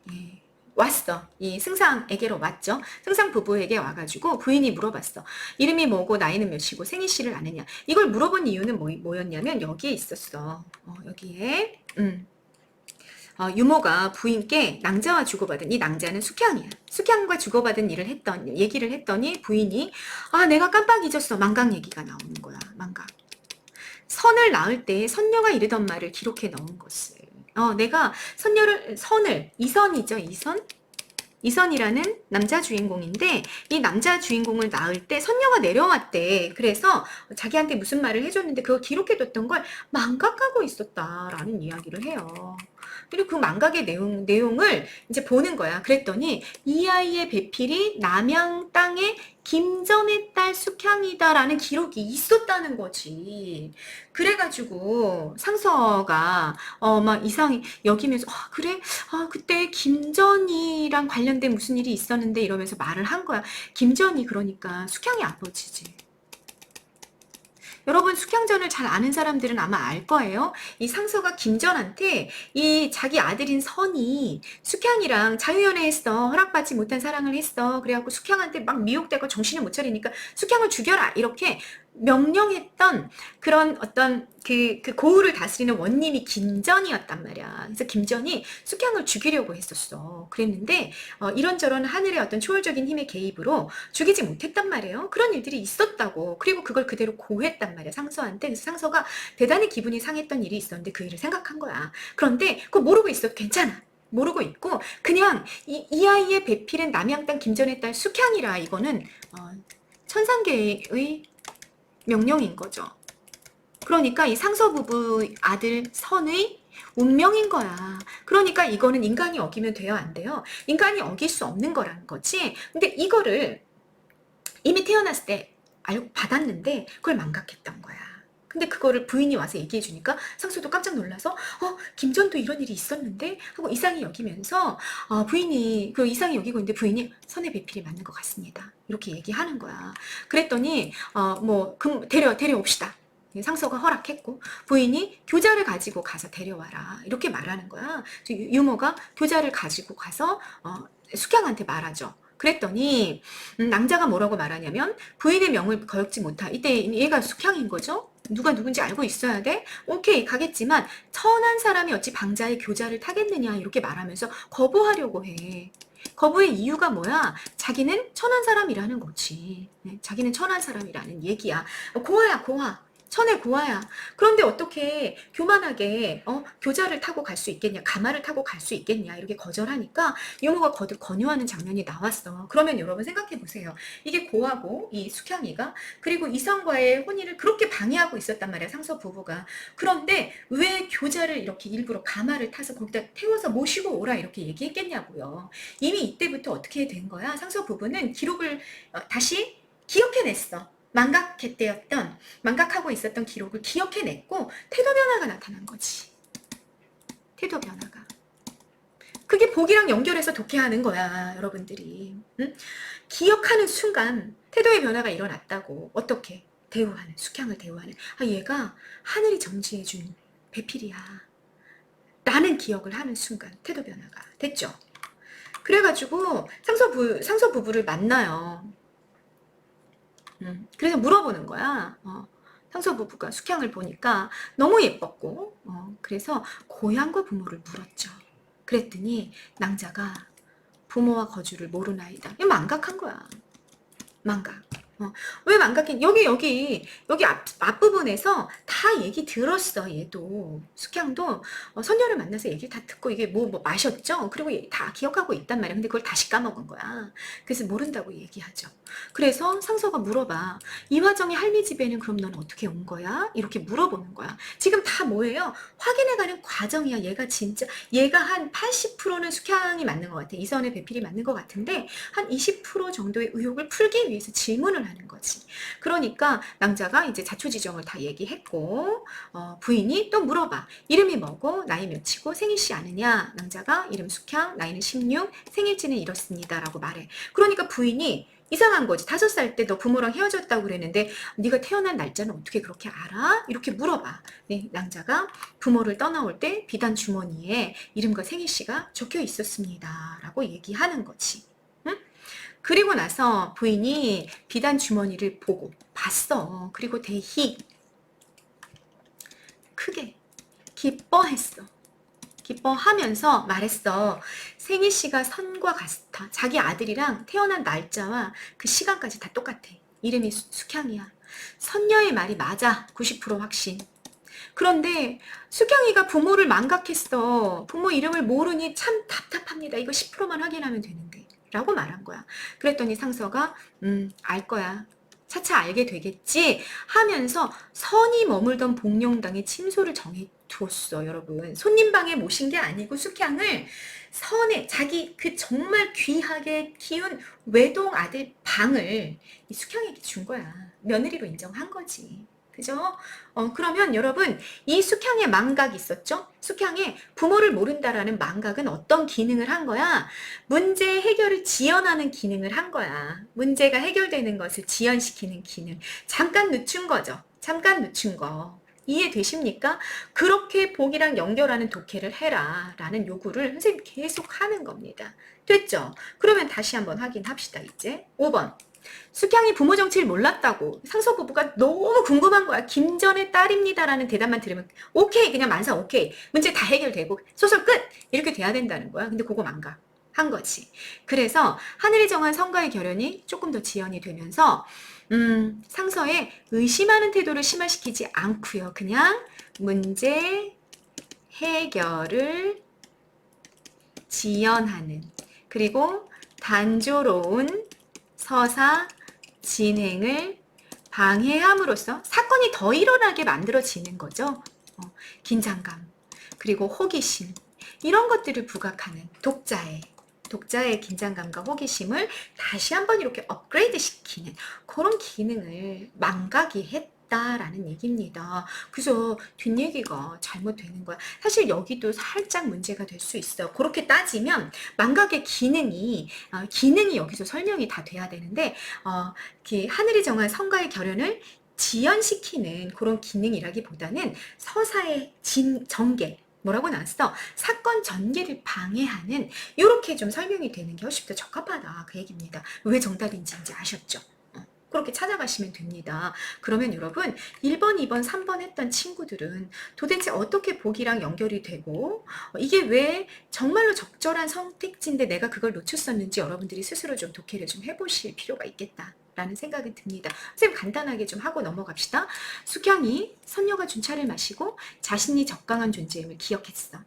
Speaker 1: 왔어. 이 승상에게로 왔죠. 승상 부부에게 와가지고 부인이 물어봤어. 이름이 뭐고 나이는 몇이고 생일씨를 아느냐. 이걸 물어본 이유는 뭐였냐면 여기에 있었어. 여기에 유모가 부인께 낭자와 주고받은, 이 낭자는 숙향이야. 숙향과 주고받은 얘기를 했더니 부인이 내가 깜빡 잊었어. 망각 얘기가 나오는 거야. 망각. 선을 낳을 때 선녀가 이르던 말을 기록해 넣은 것을. 내가 이선이죠. 이선이라는 남자 주인공인데, 이 남자 주인공을 낳을 때 선녀가 내려왔대. 그래서 자기한테 무슨 말을 해줬는데 그걸 기록해뒀던 걸 망각하고 있었다라는 이야기를 해요. 그리고 그 망각의 내용을 이제 보는 거야. 그랬더니 이 아이의 배필이 남양 땅의 김전의 딸 숙향이다라는 기록이 있었다는 거지. 그래가지고 상서가 막 이상히 여기면서 그래? 그때 김전이랑 관련된 무슨 일이 있었는데 이러면서 말을 한 거야. 김전이 그러니까 숙향이 아버지지. 여러분, 숙향전을 잘 아는 사람들은 아마 알 거예요. 이 상서가 김전한테 이 자기 아들인 선이 숙향이랑 자유연애 했어. 허락받지 못한 사랑을 했어. 그래갖고 숙향한테 막 미혹되고 정신을 못 차리니까 숙향을 죽여라. 이렇게 명령했던 그런 어떤 그 고을을 다스리는 원님이 김전이었단 말이야. 그래서 김전이 숙향을 죽이려고 했었어. 그랬는데 이런저런 하늘의 어떤 초월적인 힘의 개입으로 죽이지 못했단 말이에요. 그런 일들이 있었다고. 그리고 그걸 그대로 고했단 말이야, 상서한테. 그래서 상서가 대단히 기분이 상했던 일이 있었는데 그 일을 생각한 거야. 그런데 그거 모르고 있어도 괜찮아. 모르고 있고 그냥 이 아이의 배필은 남양 땅 김전의 딸 숙향이라, 이거는 천상계의 명령인 거죠. 그러니까 이 상서 부부 아들 선의 운명인 거야. 그러니까 이거는 인간이 어기면 돼요, 안 돼요? 인간이 어길 수 없는 거라는 거지. 근데 이거를 이미 태어났을 때 받았는데 그걸 망각했던 거야. 근데 그거를 부인이 와서 얘기해 주니까 상수도 깜짝 놀라서 김전도 이런 일이 있었는데 하고 이상히 여기면서 부인이 그 이상히 여기고 있는데 부인이 선의 배필이 맞는 것 같습니다. 이렇게 얘기하는 거야. 그랬더니 데려옵시다. 상서가 허락했고 부인이 교자를 가지고 가서 데려와라 이렇게 말하는 거야. 유모가 교자를 가지고 가서 숙향한테 말하죠. 그랬더니 낭자가 뭐라고 말하냐면 부인의 명을 거역지 못하. 이때 얘가 숙향인 거죠. 누가 누군지 알고 있어야 돼? 오케이 가겠지만 천한 사람이 어찌 방자의 교자를 타겠느냐 이렇게 말하면서 거부하려고 해. 거부의 이유가 뭐야? 자기는 천한 사람이라는 거지. 자기는 천한 사람이라는 얘기야. 고아야 고아. 천의 고아야. 그런데 어떻게 교만하게 교자를 타고 갈 수 있겠냐, 가마를 타고 갈 수 있겠냐 이렇게 거절하니까 유모가 거듭 권유하는 장면이 나왔어. 그러면 여러분 생각해 보세요. 이게 고아고 이 숙향이가 그리고 이성과의 혼인을 그렇게 방해하고 있었단 말이야, 상서 부부가. 그런데 왜 교자를 이렇게 일부러 가마를 타서 거기다 태워서 모시고 오라 이렇게 얘기했겠냐고요. 이미 이때부터 어떻게 된 거야? 상서 부부는 기록을 다시 기억해냈어. 망각하고 있었던 기록을 기억해냈고 태도 변화가 나타난 거지. 태도 변화가. 그게 복이랑 연결해서 독해하는 거야, 여러분들이. 응? 기억하는 순간 태도의 변화가 일어났다고. 어떻게? 숙향을 대우하는. 얘가 하늘이 정지해준 배필이야. 라는 기억을 하는 순간 태도 변화가 됐죠. 그래가지고 상서 부부를 만나요. 그래서 물어보는 거야. 상서 부부가 숙향을 보니까 너무 예뻤고 그래서 고향과 부모를 물었죠. 그랬더니 낭자가 부모와 거주를 모르나이다. 이거 망각한 거야. 망각. 어, 왜 망각했? 여기 앞부분에서 다 얘기 들었어, 얘도. 숙향도, 선녀를 만나서 얘기 다 듣고, 이게 뭐 마셨죠? 그리고 다 기억하고 있단 말이야. 근데 그걸 다시 까먹은 거야. 그래서 모른다고 얘기하죠. 그래서 상서가 물어봐. 이화정이 할미 집에는 그럼 넌 어떻게 온 거야? 이렇게 물어보는 거야. 지금 다 뭐예요? 확인해가는 과정이야. 얘가 한 80%는 숙향이 맞는 것 같아. 이선의 배필이 맞는 것 같은데, 한 20% 정도의 의혹을 풀기 위해서 질문을 하는 거지. 그러니까 낭자가 이제 자초지종을 다 얘기했고, 부인이 또 물어봐. 이름이 뭐고 나이 몇이고 생일씨 아느냐? 낭자가 이름 숙향, 나이는 16, 생일지는 이렇습니다 라고 말해. 그러니까 부인이 이상한 거지. 5살 때 너 부모랑 헤어졌다고 그랬는데 네가 태어난 날짜는 어떻게 그렇게 알아? 이렇게 물어봐. 네, 낭자가 부모를 떠나올 때 비단 주머니에 이름과 생일씨가 적혀 있었습니다 라고 얘기하는 거지. 응? 그리고 나서 부인이 비단 주머니를 보고 봤어. 그리고 대희 크게 기뻐했어. 기뻐하면서 말했어. 생일 씨가 선과 같아. 자기 아들이랑 태어난 날짜와 그 시간까지 다 똑같아. 이름이 숙향이야. 선녀의 말이 맞아. 90% 확신. 그런데 숙향이가 부모를 망각했어. 부모 이름을 모르니 참 답답합니다. 이거 10%만 확인하면 되는데. 라고 말한 거야. 그랬더니 상서가 알 거야. 차차 알게 되겠지 하면서 선이 머물던 복룡당의 침소를 정해두었어. 여러분. 손님방에 모신 게 아니고 숙향을 선에 자기 그 정말 귀하게 키운 외동 아들 방을 이 숙향에게 준 거야. 며느리로 인정한 거지. 그죠? 그러면 여러분, 이 숙향의 망각이 있었죠? 숙향의 부모를 모른다라는 망각은 어떤 기능을 한 거야? 문제 해결을 지연하는 기능을 한 거야. 문제가 해결되는 것을 지연시키는 기능. 잠깐 늦춘 거죠. 잠깐 늦춘 거. 이해되십니까? 그렇게 복이랑 연결하는 독해를 해라 라는 요구를 선생님 계속 하는 겁니다. 됐죠? 그러면 다시 한번 확인합시다. 이제 5번. 숙향이 부모 정체를 몰랐다고. 상서 부부가 너무 궁금한 거야. 김전의 딸입니다라는 대답만 들으면 오케이, 그냥 만사 오케이. 문제 다 해결되고 소설 끝! 이렇게 돼야 된다는 거야. 근데 그거 망각한 거지. 그래서 하늘이 정한 성과의 결연이 조금 더 지연이 되면서 상서의 의심하는 태도를 심화시키지 않고요. 그냥 문제 해결을 지연하는, 그리고 단조로운 서사 진행을 방해함으로써 사건이 더 일어나게 만들어지는 거죠. 긴장감, 그리고 호기심, 이런 것들을 부각하는 독자의 긴장감과 호기심을 다시 한번 이렇게 업그레이드 시키는 그런 기능을 망각이 했다라는 얘기입니다. 그래서 뒷얘기가 잘못되는 거야. 사실 여기도 살짝 문제가 될 수 있어. 그렇게 따지면 망각의 기능이 여기서 설명이 다 돼야 되는데 하늘이 정한 성과의 결연을 지연시키는 그런 기능이라기보다는 서사의 전개, 뭐라고 나왔어? 사건 전개를 방해하는, 이렇게 좀 설명이 되는 게 훨씬 더 적합하다, 그 얘기입니다. 왜 정답인지 이제 아셨죠? 그렇게 찾아가시면 됩니다. 그러면 여러분 1번, 2번, 3번 했던 친구들은 도대체 어떻게 복이랑 연결이 되고 이게 왜 정말로 적절한 선택지인데 내가 그걸 놓쳤었는지 여러분들이 스스로 좀 독해를 좀 해보실 필요가 있겠다 라는 생각이 듭니다. 선생님 간단하게 좀 하고 넘어갑시다. 숙향이 선녀가 준 차를 마시고 자신이 적강한 존재임을 기억했어.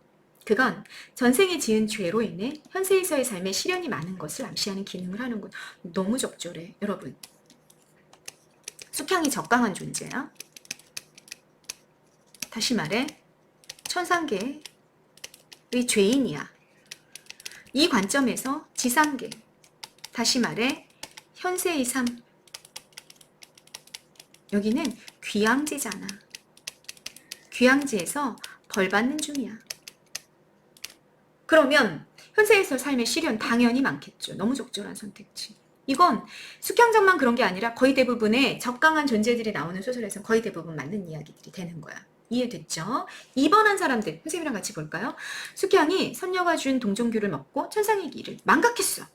Speaker 1: 그건 전생에 지은 죄로 인해 현세에서의 삶에 시련이 많은 것을 암시하는 기능을 하는군. 너무 적절해. 여러분, 숙향이 적강한 존재야. 다시 말해 천상계의 죄인이야. 이 관점에서 지상계, 다시 말해 현세의 삶, 여기는 귀양지잖아. 귀양지에서 벌 받는 중이야. 그러면 현세에서 삶의 시련 당연히 많겠죠. 너무 적절한 선택지. 이건 숙향전만 그런 게 아니라 거의 대부분의 적강한 존재들이 나오는 소설에서 거의 대부분 맞는 이야기들이 되는 거야. 이해됐죠? 2번 한 사람들, 선생님이랑 같이 볼까요? 숙향이 선녀가 준 동종규를 먹고 천상의 길을 망각했어.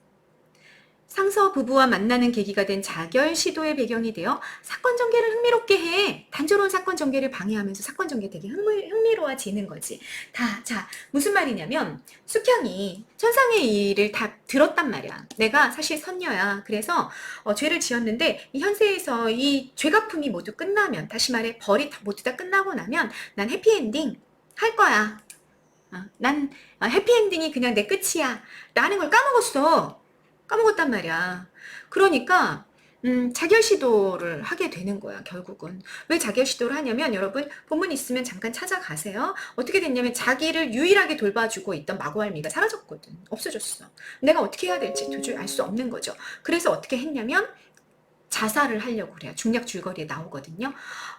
Speaker 1: 상서 부부와 만나는 계기가 된 자결 시도의 배경이 되어 사건 전개를 흥미롭게 해. 단조로운 사건 전개를 방해하면서 사건 전개 되게 흥미로워지는 거지. 자, 무슨 말이냐면 숙향이 천상의 일을 다 들었단 말이야. 내가 사실 선녀야. 그래서 죄를 지었는데 이 현세에서 이 죄가품이 모두 끝나면, 다시 말해 벌이 모두 다 끝나고 나면 난 해피엔딩 할 거야. 난 해피엔딩이 그냥 내 끝이야 라는 걸 까먹었단 말이야. 그러니까 자결 시도를 하게 되는 거야, 결국은. 왜 자결 시도를 하냐면, 여러분 본문 있으면 잠깐 찾아가세요. 어떻게 됐냐면 자기를 유일하게 돌봐주고 있던 마고할미가 사라졌거든. 없어졌어. 내가 어떻게 해야 될지 도저히 알 수 없는 거죠. 그래서 어떻게 했냐면 자살을 하려고 그래요. 중략 줄거리에 나오거든요.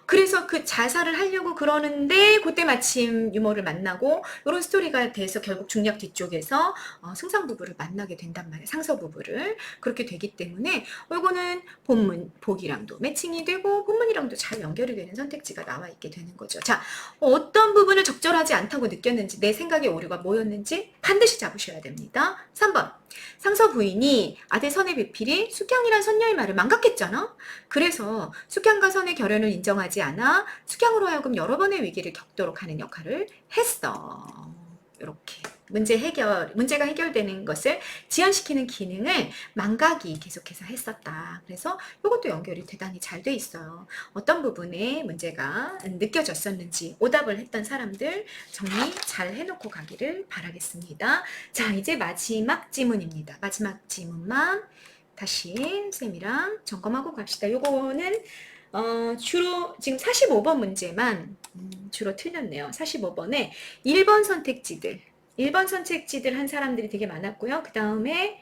Speaker 1: 그래서 그 자살을 하려고 그러는데 그때 마침 유머를 만나고, 이런 스토리가 돼서 결국 중략 뒤쪽에서 승상 부부를 만나게 된단 말이에요. 상서 부부를. 그렇게 되기 때문에 이거는 본문 복이랑도 매칭이 되고 본문이랑도 잘 연결이 되는 선택지가 나와 있게 되는 거죠. 자, 어떤 부분을 적절하지 않다고 느꼈는지, 내 생각의 오류가 뭐였는지 반드시 잡으셔야 됩니다. 3번. 상서 부인이 아들 선의 배필이 숙향이란 선녀의 말을 망각했잖아. 그래서 숙향과 선의 결연을 인정하지 않아 숙향으로 하여금 여러 번의 위기를 겪도록 하는 역할을 했어. 이렇게 문제가 해결되는 것을 지연시키는 기능을 망각이 계속해서 했었다. 그래서 이것도 연결이 대단히 잘 돼 있어요. 어떤 부분에 문제가 느껴졌었는지 오답을 했던 사람들 정리 잘 해놓고 가기를 바라겠습니다. 자, 이제 마지막 지문입니다. 마지막 지문만 다시 쌤이랑 점검하고 갑시다. 요거는 주로 지금 45번 문제만 주로 틀렸네요. 45번에 1번 선택지들 한 사람들이 되게 많았고요. 그 다음에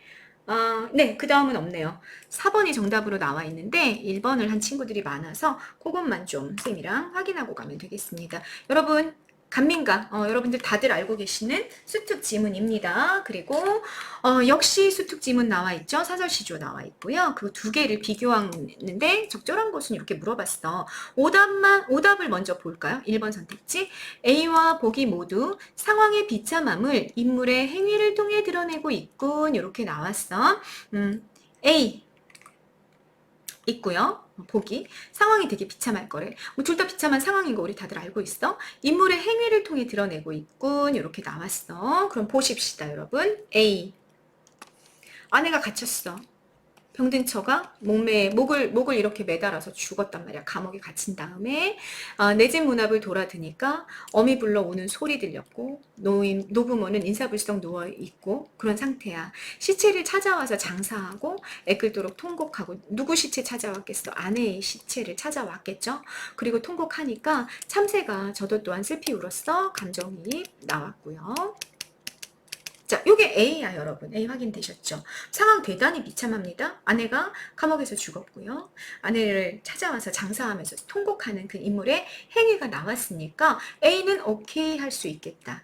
Speaker 1: 네, 그 다음은 없네요. 4번이 정답으로 나와 있는데 1번을 한 친구들이 많아서 그것만 좀 쌤이랑 확인하고 가면 되겠습니다. 여러분, 간민가, 여러분들 다들 알고 계시는 수특 지문입니다. 그리고 역시 수특 지문 나와 있죠. 사설시조 나와 있고요. 그 두 개를 비교하는데 적절한 것은 이렇게 물어봤어. 오답을 먼저 볼까요? 1번 선택지. A와 복이 모두 상황의 비참함을 인물의 행위를 통해 드러내고 있군. 이렇게 나왔어. A 있고요. 보기 상황이 되게 비참할 거래. 둘 다 비참한 상황인 거 우리 다들 알고 있어. 인물의 행위를 통해 드러내고 있군. 이렇게 나왔어. 그럼 보십시다, 여러분. A. 아내가 갇혔어. 병든 처가 목을 이렇게 매달아서 죽었단 말이야. 감옥에 갇힌 다음에 내 집 문 앞을 돌아드니까 어미 불러오는 소리 들렸고, 노부모는 인사불성 누워있고 그런 상태야. 시체를 찾아와서 장사하고 애끓도록 통곡하고, 누구 시체 찾아왔겠어? 아내의 시체를 찾아왔겠죠. 그리고 통곡하니까 참새가 저도 또한 슬피 울었어. 감정이입 나왔고요. 자, 요게 A야, 여러분. A 확인되셨죠? 상황 대단히 비참합니다. 아내가 감옥에서 죽었고요. 아내를 찾아와서 장사하면서 통곡하는 그 인물의 행위가 나왔으니까 A는 오케이 할 수 있겠다.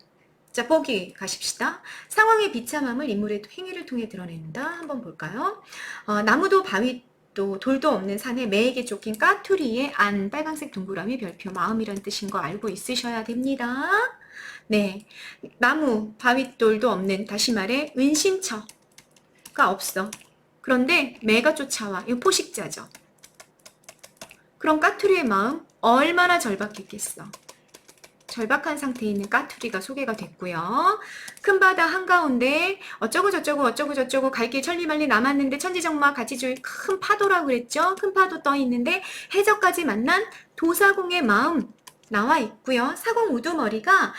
Speaker 1: 자, 보기 가십시다. 상황의 비참함을 인물의 행위를 통해 드러낸다. 한번 볼까요? 나무도 바위도 돌도 없는 산에 매에게 쫓긴 까투리의 안, 빨간색 동그라미 별표 마음이란 뜻인 거 알고 있으셔야 됩니다. 네, 나무, 바윗돌도 없는, 다시 말해 은신처가 없어. 그런데 매가 쫓아와. 이거 포식자죠. 그럼 까투리의 마음 얼마나 절박했겠어. 절박한 상태에 있는 까투리가 소개가 됐고요. 큰 바다 한가운데 어쩌고 갈 길 천리만리 남았는데 천지정마 가지줄 큰 파도라고 그랬죠. 큰 파도 떠 있는데 해적까지 만난 도사공의 마음 나와 있고요. 사공 우두머리가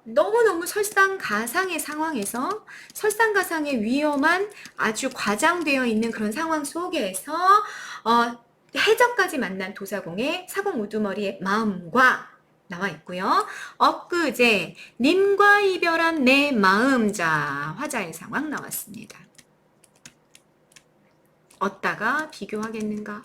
Speaker 1: 너무너무 설상가상의 상황에서, 설상가상의 위험한 아주 과장되어 있는 그런 상황 속에서 해적까지 만난 도사공의 사공 우두머리의 마음과 나와 있고요. 엊그제 님과 이별한 내 마음. 자, 화자의 상황 나왔습니다. 어디다가 비교하겠는가?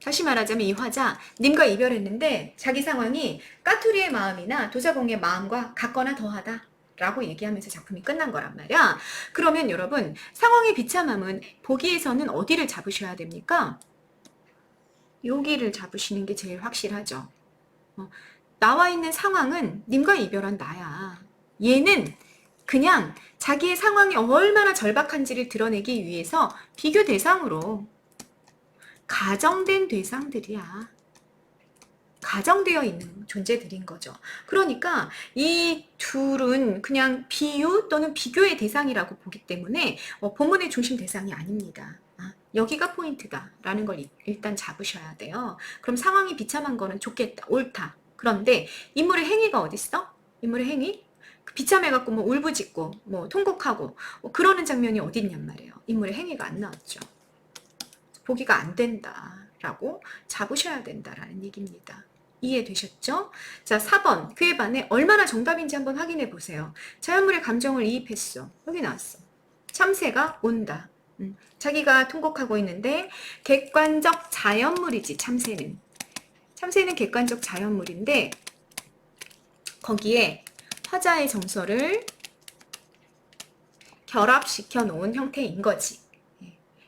Speaker 1: 다시 말하자면 이 화자, 님과 이별했는데 자기 상황이 까투리의 마음이나 도사공의 마음과 같거나 더하다 라고 얘기하면서 작품이 끝난 거란 말이야. 그러면 여러분, 상황의 비참함은 보기에서는 어디를 잡으셔야 됩니까? 여기를 잡으시는 게 제일 확실하죠. 나와 있는 상황은 님과 이별한 나야. 얘는 그냥 자기의 상황이 얼마나 절박한지를 드러내기 위해서 비교 대상으로 가정된 대상들이야. 가정되어 있는 존재들인 거죠. 그러니까 이 둘은 그냥 비유 또는 비교의 대상이라고 보기 때문에 본문의 중심 대상이 아닙니다. 여기가 포인트다라는 걸 일단 잡으셔야 돼요. 그럼 상황이 비참한 거는 좋겠다, 옳다. 그런데 인물의 행위가 어딨어? 인물의 행위? 비참해갖고 뭐 울부짖고 뭐 통곡하고 그러는 장면이 어딨냔 말이에요. 인물의 행위가 안 나왔죠. 보기가 안 된다라고 잡으셔야 된다라는 얘기입니다. 이해되셨죠? 자, 4번. 그에 반해 얼마나 정답인지 한번 확인해 보세요. 자연물의 감정을 이입했어. 여기 나왔어. 참새가 온다. 자기가 통곡하고 있는데 객관적 자연물이지, 참새는. 참새는 객관적 자연물인데 거기에 화자의 정서를 결합시켜 놓은 형태인 거지.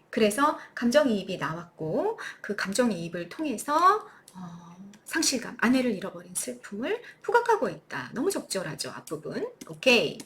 Speaker 1: 그래서 감정이입이 나왔고 그 감정이입을 통해서 상실감, 아내를 잃어버린 슬픔을 부각하고 있다. 너무 적절하죠, 앞부분. 오케이.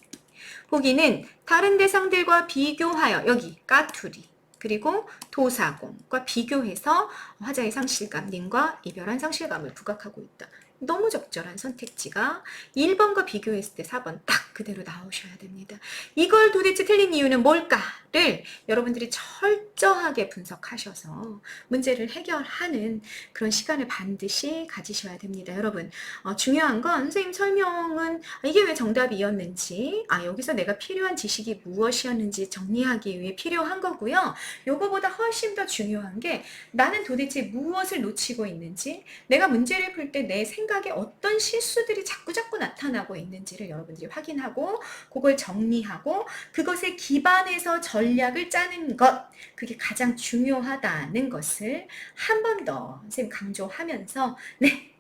Speaker 1: 보기는 다른 대상들과 비교하여, 여기 까투리 그리고 도사공과 비교해서 화자의 상실감, 님과 이별한 상실감을 부각하고 있다. 너무 적절한 선택지가 1번과 비교했을 때 4번 딱 그대로 나오셔야 됩니다. 이걸 도대체 틀린 이유는 뭘까를 여러분들이 철저하게 분석하셔서 문제를 해결하는 그런 시간을 반드시 가지셔야 됩니다. 여러분, 중요한 건 선생님 설명은 이게 왜 정답이었는지, 여기서 내가 필요한 지식이 무엇이었는지 정리하기 위해 필요한 거고요. 요거보다 훨씬 더 중요한 게 나는 도대체 무엇을 놓치고 있는지, 내가 문제를 풀 때 내 생각에 어떤 실수들이 자꾸자꾸 나타나고 있는지를 여러분들이 확인하고 그걸 정리하고 그것에 기반해서 전략을 짜는 것, 그게 가장 중요하다는 것을 한 번 더 선생님 강조하면서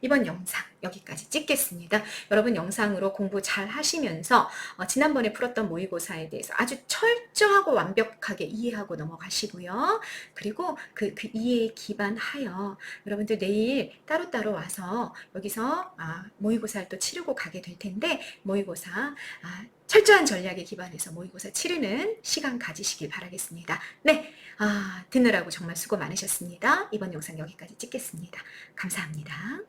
Speaker 1: 이번 영상 여기까지 찍겠습니다. 여러분 영상으로 공부 잘 하시면서 지난번에 풀었던 모의고사에 대해서 아주 철저하고 완벽하게 이해하고 넘어가시고요. 그리고 그 이해에 기반하여 여러분들 내일 따로따로 와서 여기서 모의고사를 또 치르고 가게 될 텐데 모의고사 철저한 전략에 기반해서 모의고사 치르는 시간 가지시길 바라겠습니다. 듣느라고 정말 수고 많으셨습니다. 이번 영상 여기까지 찍겠습니다. 감사합니다.